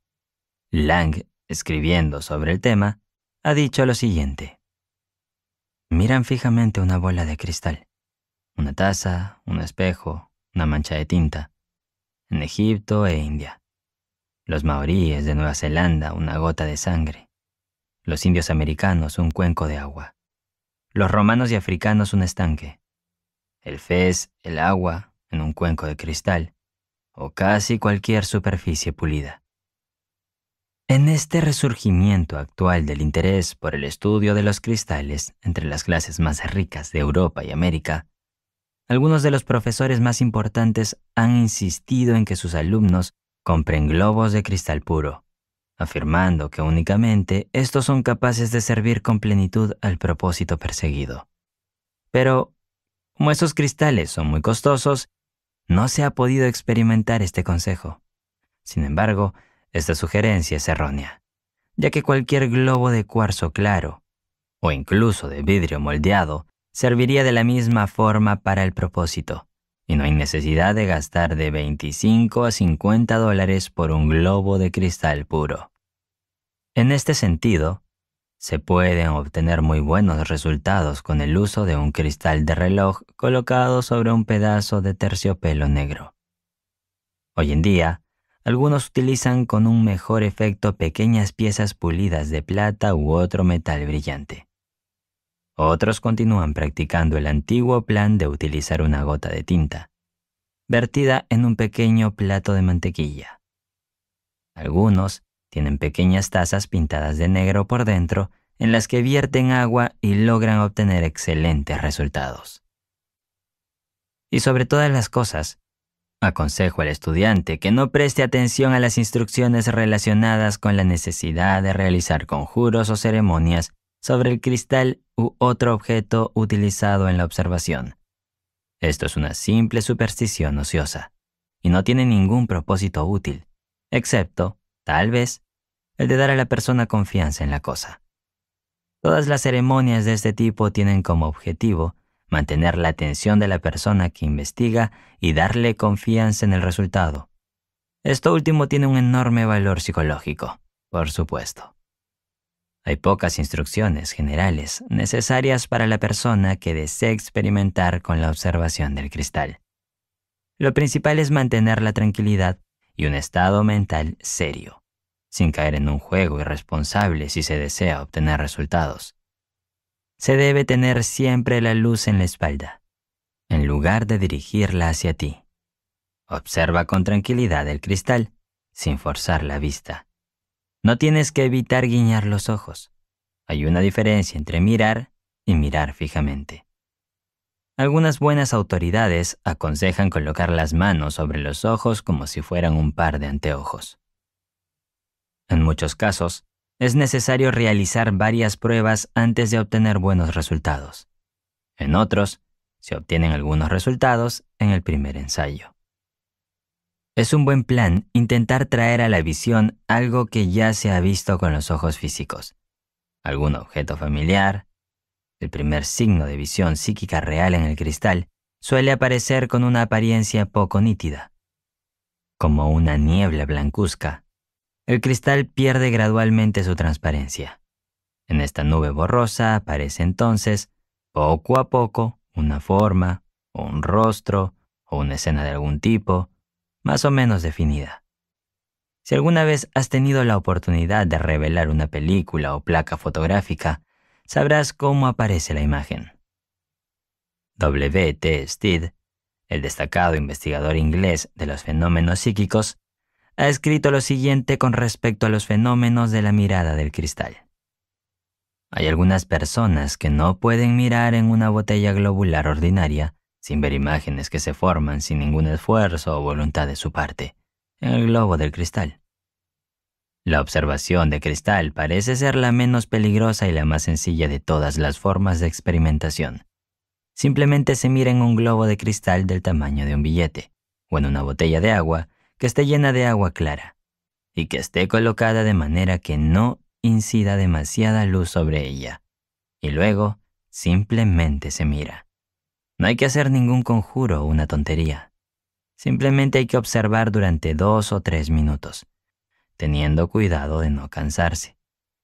Lang, escribiendo sobre el tema, ha dicho lo siguiente: miran fijamente una bola de cristal, una taza, un espejo, una mancha de tinta. En Egipto e India. Los maoríes de Nueva Zelanda, una gota de sangre. Los indios americanos, un cuenco de agua. Los romanos y africanos, un estanque. El fez, el agua, en un cuenco de cristal, o casi cualquier superficie pulida. En este resurgimiento actual del interés por el estudio de los cristales entre las clases más ricas de Europa y América, algunos de los profesores más importantes han insistido en que sus alumnos compren globos de cristal puro, afirmando que únicamente estos son capaces de servir con plenitud al propósito perseguido. Pero, como esos cristales son muy costosos, no se ha podido experimentar este consejo. Sin embargo, esta sugerencia es errónea, ya que cualquier globo de cuarzo claro, o incluso de vidrio moldeado, serviría de la misma forma para el propósito, y no hay necesidad de gastar de $25 a $50 por un globo de cristal puro. En este sentido, se pueden obtener muy buenos resultados con el uso de un cristal de reloj colocado sobre un pedazo de terciopelo negro. Hoy en día, algunos utilizan con un mejor efecto pequeñas piezas pulidas de plata u otro metal brillante, Otros continúan practicando el antiguo plan de utilizar una gota de tinta, vertida en un pequeño plato de mantequilla. Algunos tienen pequeñas tazas pintadas de negro por dentro en las que vierten agua y logran obtener excelentes resultados. Y sobre todas las cosas, aconsejo al estudiante que no preste atención a las instrucciones relacionadas con la necesidad de realizar conjuros o ceremonias sobre el cristal u otro objeto utilizado en la observación. Esto es una simple superstición ociosa y no tiene ningún propósito útil, excepto, tal vez, el de dar a la persona confianza en la cosa. Todas las ceremonias de este tipo tienen como objetivo mantener la atención de la persona que investiga y darle confianza en el resultado. Esto último tiene un enorme valor psicológico, por supuesto. Hay pocas instrucciones generales necesarias para la persona que desea experimentar con la observación del cristal. Lo principal es mantener la tranquilidad y un estado mental serio, sin caer en un juego irresponsable si se desea obtener resultados. Se debe tener siempre la luz en la espalda, en lugar de dirigirla hacia ti. Observa con tranquilidad el cristal, sin forzar la vista. No tienes que evitar guiñar los ojos. Hay una diferencia entre mirar y mirar fijamente. Algunas buenas autoridades aconsejan colocar las manos sobre los ojos como si fueran un par de anteojos. En muchos casos, es necesario realizar varias pruebas antes de obtener buenos resultados. En otros, se obtienen algunos resultados en el primer ensayo. Es un buen plan intentar traer a la visión algo que ya se ha visto con los ojos físicos. Algún objeto familiar. El primer signo de visión psíquica real en el cristal suele aparecer con una apariencia poco nítida, como una niebla blancuzca. El cristal pierde gradualmente su transparencia. En esta nube borrosa aparece entonces, poco a poco, una forma, o un rostro, o una escena de algún tipo, más o menos definida. Si alguna vez has tenido la oportunidad de revelar una película o placa fotográfica, sabrás cómo aparece la imagen. W. T. Stead, el destacado investigador inglés de los fenómenos psíquicos, ha escrito lo siguiente con respecto a los fenómenos de la mirada del cristal. Hay algunas personas que no pueden mirar en una botella globular ordinaria sin ver imágenes que se forman sin ningún esfuerzo o voluntad de su parte, en el globo del cristal. La observación de cristal parece ser la menos peligrosa y la más sencilla de todas las formas de experimentación. Simplemente se mira en un globo de cristal del tamaño de un billete, o en una botella de agua que esté llena de agua clara, y que esté colocada de manera que no incida demasiada luz sobre ella. Y luego, simplemente se mira. No hay que hacer ningún conjuro o una tontería. Simplemente hay que observar durante 2 o 3 minutos, teniendo cuidado de no cansarse,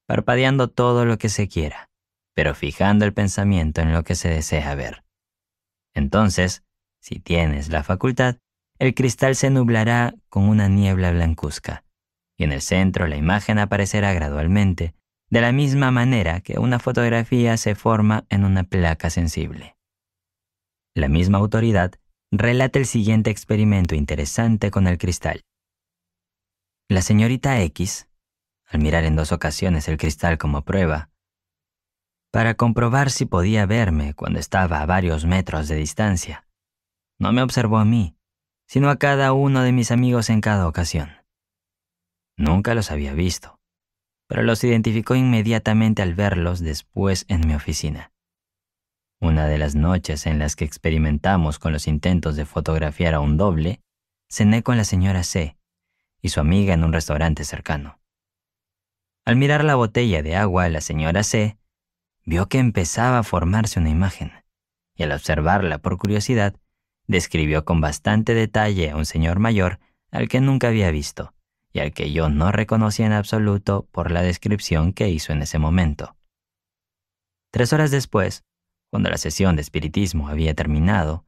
parpadeando todo lo que se quiera, pero fijando el pensamiento en lo que se desea ver. Entonces, si tienes la facultad, el cristal se nublará con una niebla blancuzca, y en el centro la imagen aparecerá gradualmente, de la misma manera que una fotografía se forma en una placa sensible. La misma autoridad relata el siguiente experimento interesante con el cristal. La señorita X, al mirar en 2 ocasiones el cristal como prueba, para comprobar si podía verme cuando estaba a varios metros de distancia, no me observó a mí, sino a cada uno de mis amigos en cada ocasión. Nunca los había visto, pero los identificó inmediatamente al verlos después en mi oficina. Una de las noches en las que experimentamos con los intentos de fotografiar a un doble, cené con la señora C y su amiga en un restaurante cercano. Al mirar la botella de agua, la señora C vio que empezaba a formarse una imagen, y al observarla por curiosidad, describió con bastante detalle a un señor mayor al que nunca había visto, y al que yo no reconocía en absoluto por la descripción que hizo en ese momento. 3 horas después, cuando la sesión de espiritismo había terminado,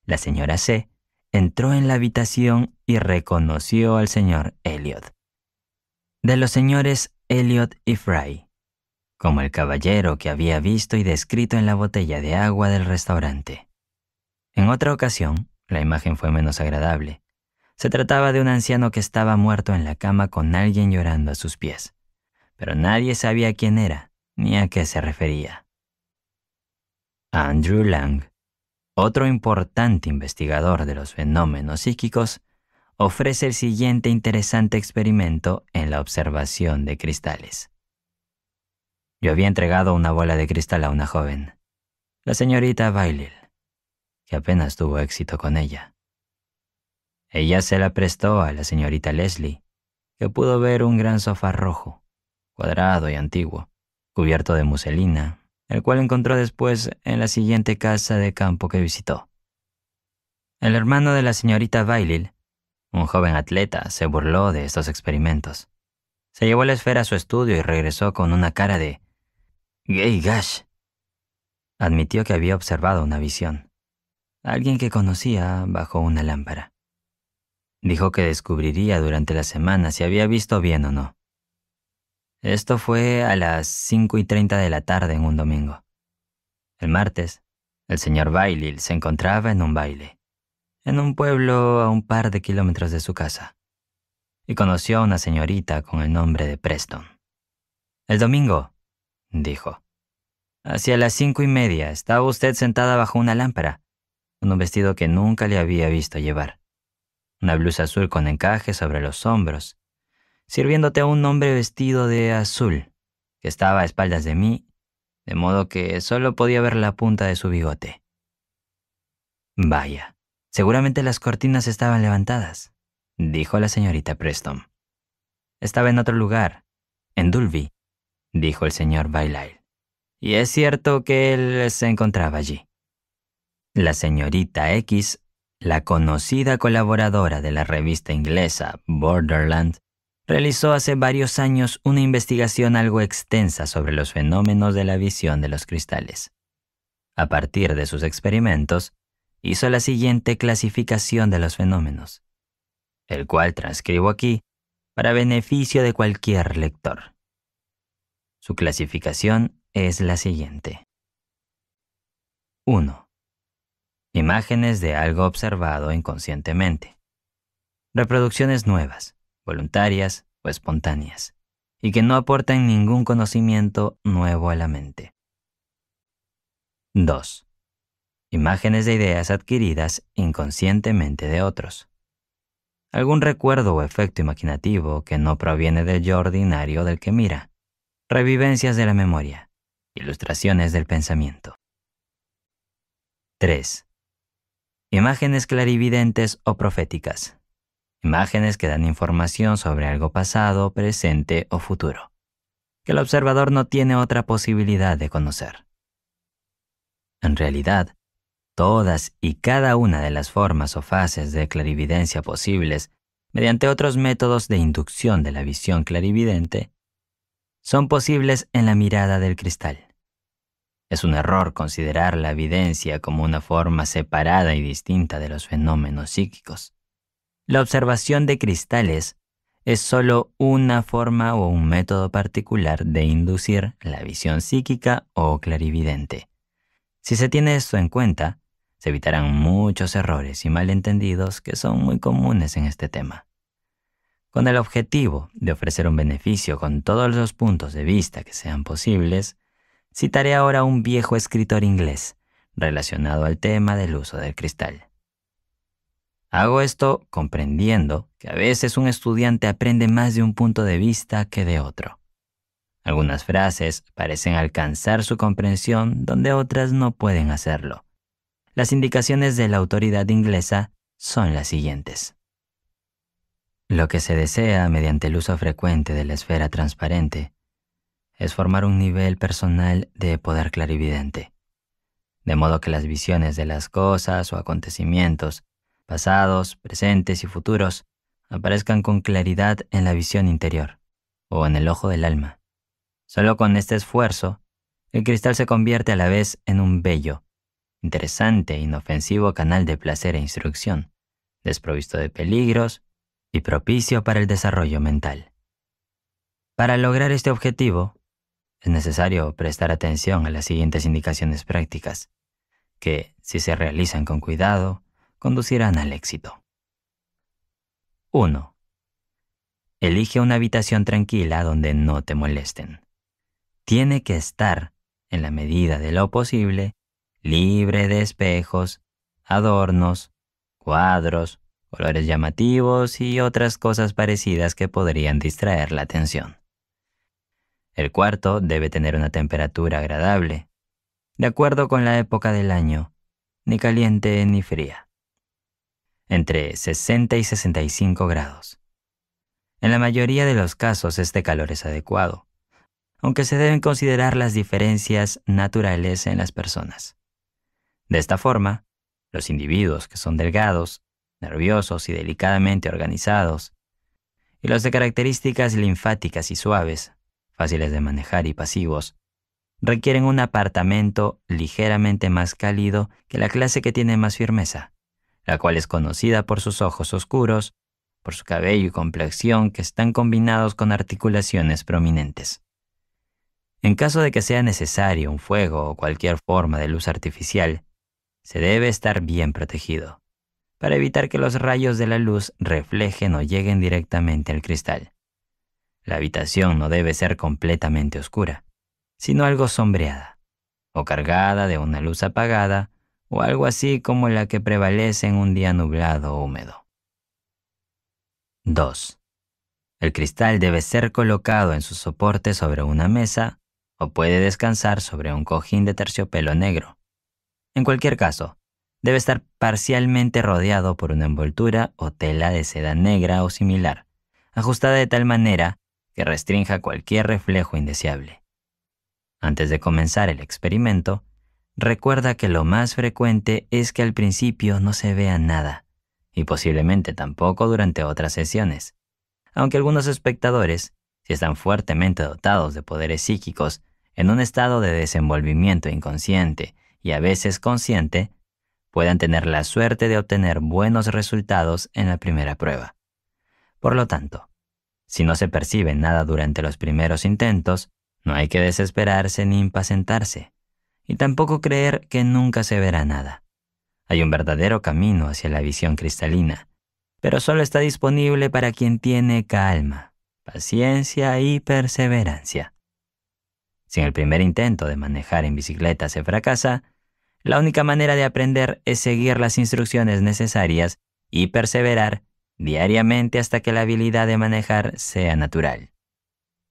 la señora C entró en la habitación y reconoció al señor Elliot. De los señores Elliot y Fry. como el caballero que había visto y descrito en la botella de agua del restaurante. En otra ocasión, la imagen fue menos agradable. Se trataba de un anciano que estaba muerto en la cama con alguien llorando a sus pies, pero nadie sabía quién era ni a qué se refería. Andrew Lang, otro importante investigador de los fenómenos psíquicos, ofrece el siguiente interesante experimento en la observación de cristales. Yo había entregado una bola de cristal a una joven, la señorita Bailey, que apenas tuvo éxito con ella. Ella se la prestó a la señorita Leslie, que pudo ver un gran sofá rojo, cuadrado y antiguo, cubierto de muselina, el cual encontró después en la siguiente casa de campo que visitó. El hermano de la señorita Bailey, un joven atleta, se burló de estos experimentos. Se llevó la esfera a su estudio y regresó con una cara de «Gay Gash». Admitió que había observado una visión. Alguien que conocía bajo una lámpara. Dijo que descubriría durante la semana si había visto bien o no. Esto fue a las 5:30 de la tarde en un domingo. El martes, el señor Bailey se encontraba en un baile, en un pueblo a un par de kilómetros de su casa, y conoció a una señorita con el nombre de Preston. El domingo, dijo, hacia las 5:30 estaba usted sentada bajo una lámpara, con un vestido que nunca le había visto llevar, una blusa azul con encaje sobre los hombros, sirviéndote a un hombre vestido de azul, que estaba a espaldas de mí, de modo que solo podía ver la punta de su bigote. Vaya, seguramente las cortinas estaban levantadas, dijo la señorita Preston. Estaba en otro lugar, en Dulby, dijo el señor Bailey. Y es cierto que él se encontraba allí. La señorita X, la conocida colaboradora de la revista inglesa Borderland, realizó hace varios años una investigación algo extensa sobre los fenómenos de la visión de los cristales. A partir de sus experimentos, hizo la siguiente clasificación de los fenómenos, el cual transcribo aquí para beneficio de cualquier lector. Su clasificación es la siguiente. 1. Imágenes de algo observado inconscientemente. Reproducciones nuevas, voluntarias o espontáneas, y que no aportan ningún conocimiento nuevo a la mente. 2. Imágenes de ideas adquiridas inconscientemente de otros. Algún recuerdo o efecto imaginativo que no proviene del yo ordinario del que mira. Revivencias de la memoria, ilustraciones del pensamiento. 3. Imágenes clarividentes o proféticas. Imágenes que dan información sobre algo pasado, presente o futuro, que el observador no tiene otra posibilidad de conocer. En realidad, todas y cada una de las formas o fases de clarividencia posibles, mediante otros métodos de inducción de la visión clarividente, son posibles en la mirada del cristal. Es un error considerar la evidencia como una forma separada y distinta de los fenómenos psíquicos. La observación de cristales es solo una forma o un método particular de inducir la visión psíquica o clarividente. Si se tiene esto en cuenta, se evitarán muchos errores y malentendidos que son muy comunes en este tema. Con el objetivo de ofrecer un beneficio con todos los puntos de vista que sean posibles, citaré ahora a un viejo escritor inglés relacionado al tema del uso del cristal. Hago esto comprendiendo que a veces un estudiante aprende más de un punto de vista que de otro. Algunas frases parecen alcanzar su comprensión donde otras no pueden hacerlo. Las indicaciones de la autoridad inglesa son las siguientes. Lo que se desea mediante el uso frecuente de la esfera transparente es formar un nivel personal de poder clarividente, de modo que las visiones de las cosas o acontecimientos, pasados, presentes y futuros, aparezcan con claridad en la visión interior, o en el ojo del alma. Solo con este esfuerzo, el cristal se convierte a la vez en un bello, interesante e inofensivo canal de placer e instrucción, desprovisto de peligros y propicio para el desarrollo mental. Para lograr este objetivo, es necesario prestar atención a las siguientes indicaciones prácticas, que, si se realizan con cuidado, conducirán al éxito. 1. Elige una habitación tranquila donde no te molesten. Tiene que estar, en la medida de lo posible, libre de espejos, adornos, cuadros, colores llamativos y otras cosas parecidas que podrían distraer la atención. El cuarto debe tener una temperatura agradable, de acuerdo con la época del año, ni caliente ni fría, entre 60 y 65 grados. En la mayoría de los casos este calor es adecuado, aunque se deben considerar las diferencias naturales en las personas. De esta forma, los individuos que son delgados, nerviosos y delicadamente organizados, y los de características linfáticas y suaves, fáciles de manejar y pasivos, requieren un apartamento ligeramente más cálido que la clase que tiene más firmeza, la cual es conocida por sus ojos oscuros, por su cabello y complexión que están combinados con articulaciones prominentes. En caso de que sea necesario un fuego o cualquier forma de luz artificial, se debe estar bien protegido, para evitar que los rayos de la luz reflejen o lleguen directamente al cristal. La habitación no debe ser completamente oscura, sino algo sombreada, o cargada de una luz apagada, o algo así como la que prevalece en un día nublado o húmedo. 2. El cristal debe ser colocado en su soporte sobre una mesa o puede descansar sobre un cojín de terciopelo negro. En cualquier caso, debe estar parcialmente rodeado por una envoltura o tela de seda negra o similar, ajustada de tal manera que restrinja cualquier reflejo indeseable. Antes de comenzar el experimento, recuerda que lo más frecuente es que al principio no se vea nada, y posiblemente tampoco durante otras sesiones, aunque algunos espectadores, si están fuertemente dotados de poderes psíquicos, en un estado de desenvolvimiento inconsciente y a veces consciente, puedan tener la suerte de obtener buenos resultados en la primera prueba. Por lo tanto, si no se percibe nada durante los primeros intentos, no hay que desesperarse ni impacientarse, y tampoco creer que nunca se verá nada. Hay un verdadero camino hacia la visión cristalina, pero solo está disponible para quien tiene calma, paciencia y perseverancia. Si en el primer intento de manejar en bicicleta se fracasa, la única manera de aprender es seguir las instrucciones necesarias y perseverar diariamente hasta que la habilidad de manejar sea natural.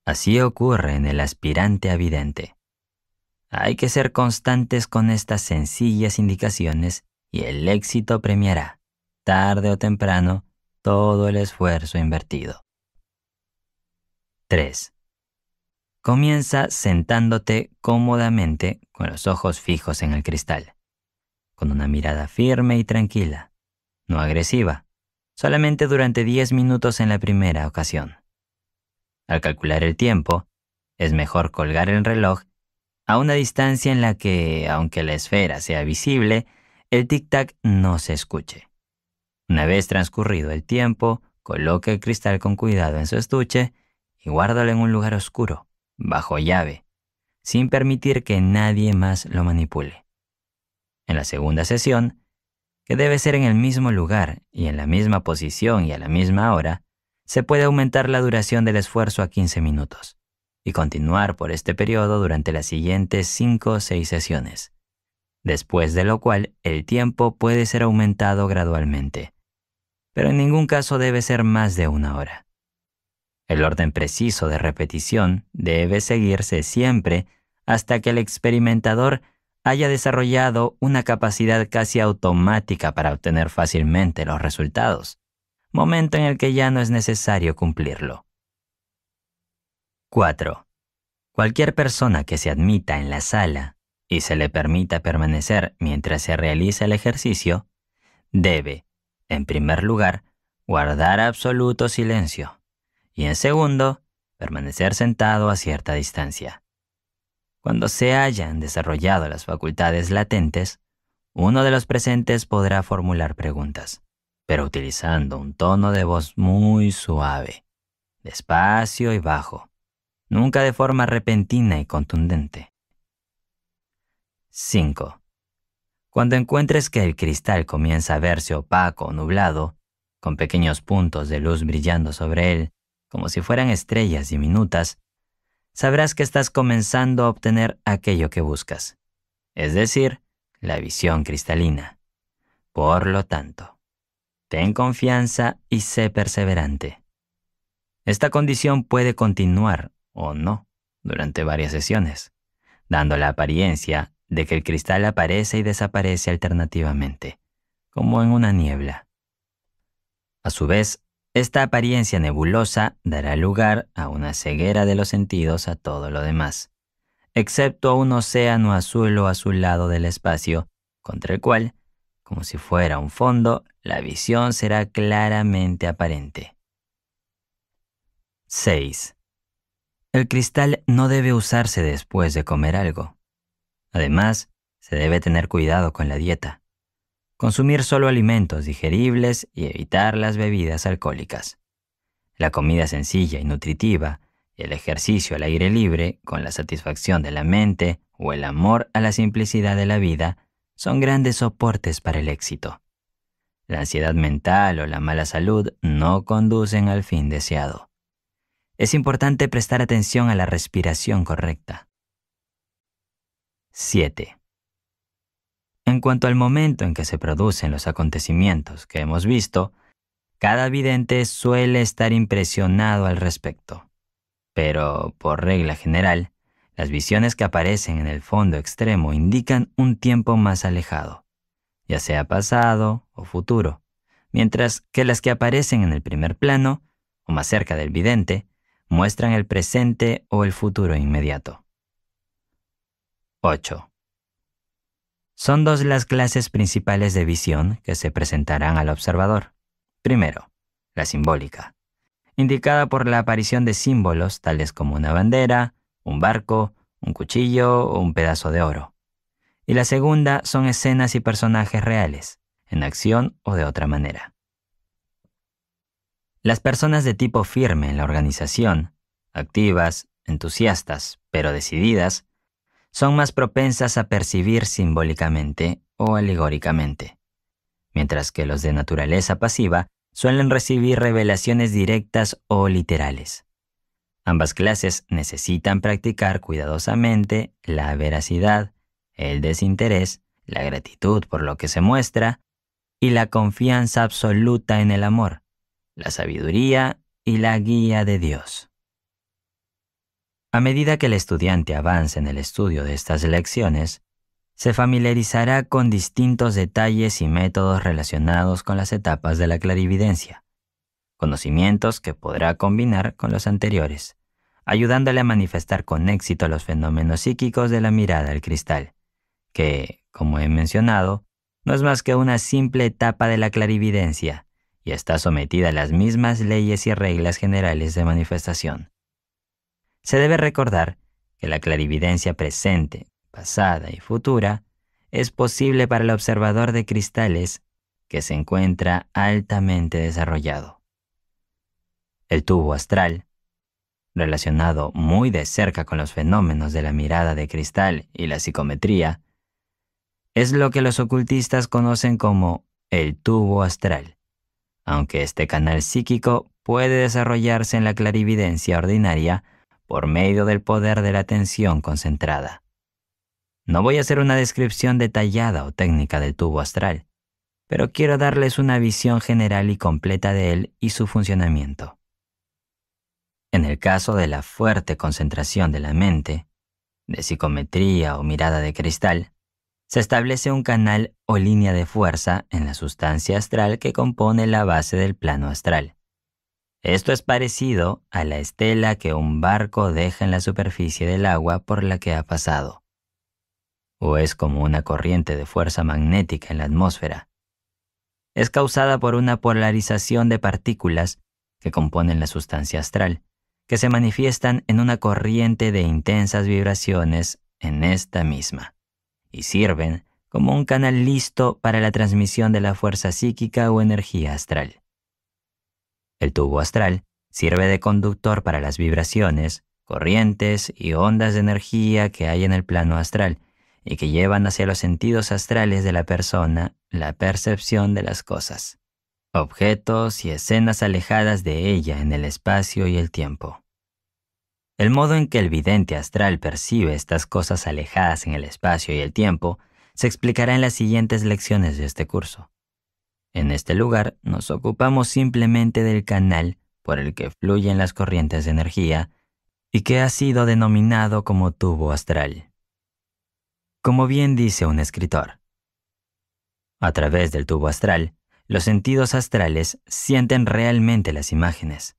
Así ocurre en el aspirante a vidente. Hay que ser constantes con estas sencillas indicaciones y el éxito premiará, tarde o temprano, todo el esfuerzo invertido. 3. Comienza sentándote cómodamente con los ojos fijos en el cristal, con una mirada firme y tranquila, no agresiva, solamente durante 10 minutos en la primera ocasión. Al calcular el tiempo, es mejor colgar el reloj a una distancia en la que, aunque la esfera sea visible, el tic-tac no se escuche. Una vez transcurrido el tiempo, coloque el cristal con cuidado en su estuche y guárdalo en un lugar oscuro, bajo llave, sin permitir que nadie más lo manipule. En la segunda sesión, que debe ser en el mismo lugar y en la misma posición y a la misma hora, se puede aumentar la duración del esfuerzo a 15 minutos y continuar por este periodo durante las siguientes 5 o 6 sesiones, después de lo cual el tiempo puede ser aumentado gradualmente, pero en ningún caso debe ser más de 1 hora. El orden preciso de repetición debe seguirse siempre hasta que el experimentador haya desarrollado una capacidad casi automática para obtener fácilmente los resultados, momento en el que ya no es necesario cumplirlo. 4. Cualquier persona que se admita en la sala y se le permita permanecer mientras se realiza el ejercicio, debe, en primer lugar, guardar absoluto silencio y, en segundo, permanecer sentado a cierta distancia. Cuando se hayan desarrollado las facultades latentes, uno de los presentes podrá formular preguntas, pero utilizando un tono de voz muy suave, despacio y bajo, nunca de forma repentina y contundente. 5. Cuando encuentres que el cristal comienza a verse opaco o nublado, con pequeños puntos de luz brillando sobre él, como si fueran estrellas diminutas, sabrás que estás comenzando a obtener aquello que buscas, es decir, la visión cristalina. Por lo tanto, ten confianza y sé perseverante. Esta condición puede continuar o no durante varias sesiones, dando la apariencia de que el cristal aparece y desaparece alternativamente, como en una niebla. A su vez, esta apariencia nebulosa dará lugar a una ceguera de los sentidos a todo lo demás, excepto a un océano azul o azulado del espacio, contra el cual, como si fuera un fondo, la visión será claramente aparente. 6. El cristal no debe usarse después de comer algo. Además, se debe tener cuidado con la dieta. Consumir solo alimentos digeribles y evitar las bebidas alcohólicas. La comida sencilla y nutritiva, el ejercicio al aire libre con la satisfacción de la mente o el amor a la simplicidad de la vida son grandes soportes para el éxito. La ansiedad mental o la mala salud no conducen al fin deseado. Es importante prestar atención a la respiración correcta. 7. En cuanto al momento en que se producen los acontecimientos que hemos visto, cada vidente suele estar impresionado al respecto. Pero, por regla general, las visiones que aparecen en el fondo extremo indican un tiempo más alejado, ya sea pasado o futuro, mientras que las que aparecen en el primer plano, o más cerca del vidente, muestran el presente o el futuro inmediato. 8. Son dos las clases principales de visión que se presentarán al observador. Primero, la simbólica, indicada por la aparición de símbolos tales como una bandera, un barco, un cuchillo o un pedazo de oro. Y la segunda son escenas y personajes reales, en acción o de otra manera. Las personas de tipo firme en la organización, activas, entusiastas, pero decididas, son más propensas a percibir simbólicamente o alegóricamente, mientras que los de naturaleza pasiva suelen recibir revelaciones directas o literales. Ambas clases necesitan practicar cuidadosamente la veracidad, el desinterés, la gratitud por lo que se muestra y la confianza absoluta en el amor, la sabiduría y la guía de Dios. A medida que el estudiante avance en el estudio de estas lecciones, se familiarizará con distintos detalles y métodos relacionados con las etapas de la clarividencia, conocimientos que podrá combinar con los anteriores, ayudándole a manifestar con éxito los fenómenos psíquicos de la mirada al cristal, que, como he mencionado, no es más que una simple etapa de la clarividencia y está sometida a las mismas leyes y reglas generales de manifestación. Se debe recordar que la clarividencia presente, pasada y futura es posible para el observador de cristales que se encuentra altamente desarrollado. El tubo astral, relacionado muy de cerca con los fenómenos de la mirada de cristal y la psicometría, es lo que los ocultistas conocen como el tubo astral, aunque este canal psíquico puede desarrollarse en la clarividencia ordinaria por medio del poder de la atención concentrada. No voy a hacer una descripción detallada o técnica del tubo astral, pero quiero darles una visión general y completa de él y su funcionamiento. En el caso de la fuerte concentración de la mente, de psicometría o mirada de cristal, se establece un canal o línea de fuerza en la sustancia astral que compone la base del plano astral. Esto es parecido a la estela que un barco deja en la superficie del agua por la que ha pasado. O es como una corriente de fuerza magnética en la atmósfera. Es causada por una polarización de partículas que componen la sustancia astral, que se manifiestan en una corriente de intensas vibraciones en esta misma, y sirven como un canal listo para la transmisión de la fuerza psíquica o energía astral. El tubo astral sirve de conductor para las vibraciones, corrientes y ondas de energía que hay en el plano astral y que llevan hacia los sentidos astrales de la persona la percepción de las cosas, objetos y escenas alejadas de ella en el espacio y el tiempo. El modo en que el vidente astral percibe estas cosas alejadas en el espacio y el tiempo se explicará en las siguientes lecciones de este curso. En este lugar nos ocupamos simplemente del canal por el que fluyen las corrientes de energía y que ha sido denominado como tubo astral. Como bien dice un escritor, a través del tubo astral, los sentidos astrales sienten realmente las imágenes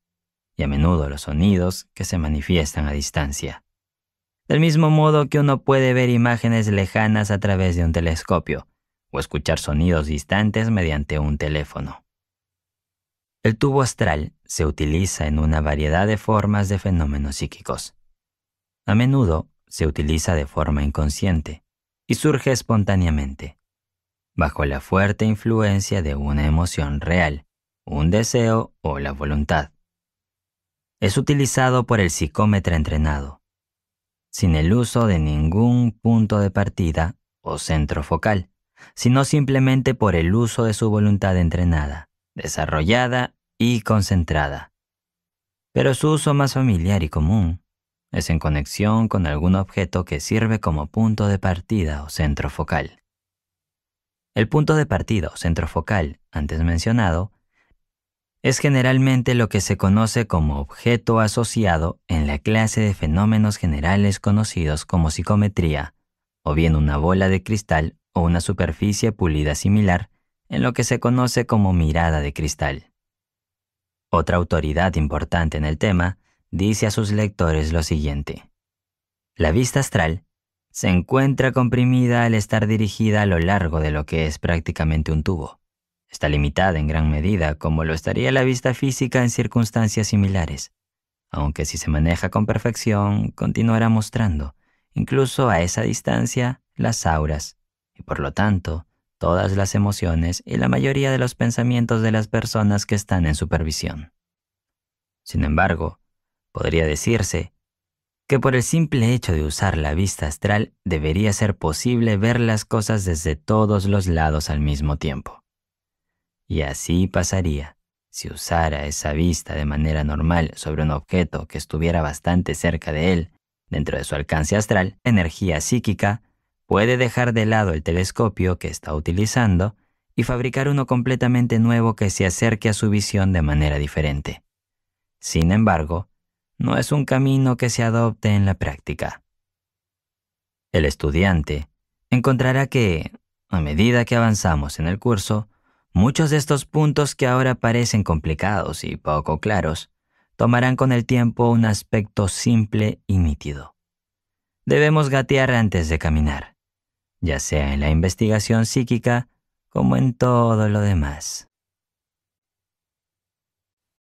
y a menudo los sonidos que se manifiestan a distancia. Del mismo modo que uno puede ver imágenes lejanas a través de un telescopio o escuchar sonidos distantes mediante un teléfono. El tubo astral se utiliza en una variedad de formas de fenómenos psíquicos. A menudo se utiliza de forma inconsciente y surge espontáneamente, bajo la fuerte influencia de una emoción real, un deseo o la voluntad. Es utilizado por el psicómetra entrenado, sin el uso de ningún punto de partida o centro focal, sino simplemente por el uso de su voluntad entrenada, desarrollada y concentrada. Pero su uso más familiar y común es en conexión con algún objeto que sirve como punto de partida o centro focal. El punto de partida o centro focal, antes mencionado, es generalmente lo que se conoce como objeto asociado en la clase de fenómenos generales conocidos como psicometría, o bien una bola de cristal o una superficie pulida similar en lo que se conoce como mirada de cristal. Otra autoridad importante en el tema dice a sus lectores lo siguiente: la vista astral se encuentra comprimida al estar dirigida a lo largo de lo que es prácticamente un tubo. Está limitada en gran medida como lo estaría la vista física en circunstancias similares, aunque si se maneja con perfección continuará mostrando, incluso a esa distancia, las auras, y por lo tanto, todas las emociones y la mayoría de los pensamientos de las personas que están en supervisión. Sin embargo, podría decirse que por el simple hecho de usar la vista astral debería ser posible ver las cosas desde todos los lados al mismo tiempo. Y así pasaría si usara esa vista de manera normal sobre un objeto que estuviera bastante cerca de él, dentro de su alcance astral, energía psíquica, puede dejar de lado el telescopio que está utilizando y fabricar uno completamente nuevo que se acerque a su visión de manera diferente. Sin embargo, no es un camino que se adopte en la práctica. El estudiante encontrará que, a medida que avanzamos en el curso, muchos de estos puntos que ahora parecen complicados y poco claros, tomarán con el tiempo un aspecto simple y nítido. Debemos gatear antes de caminar, ya sea en la investigación psíquica como en todo lo demás.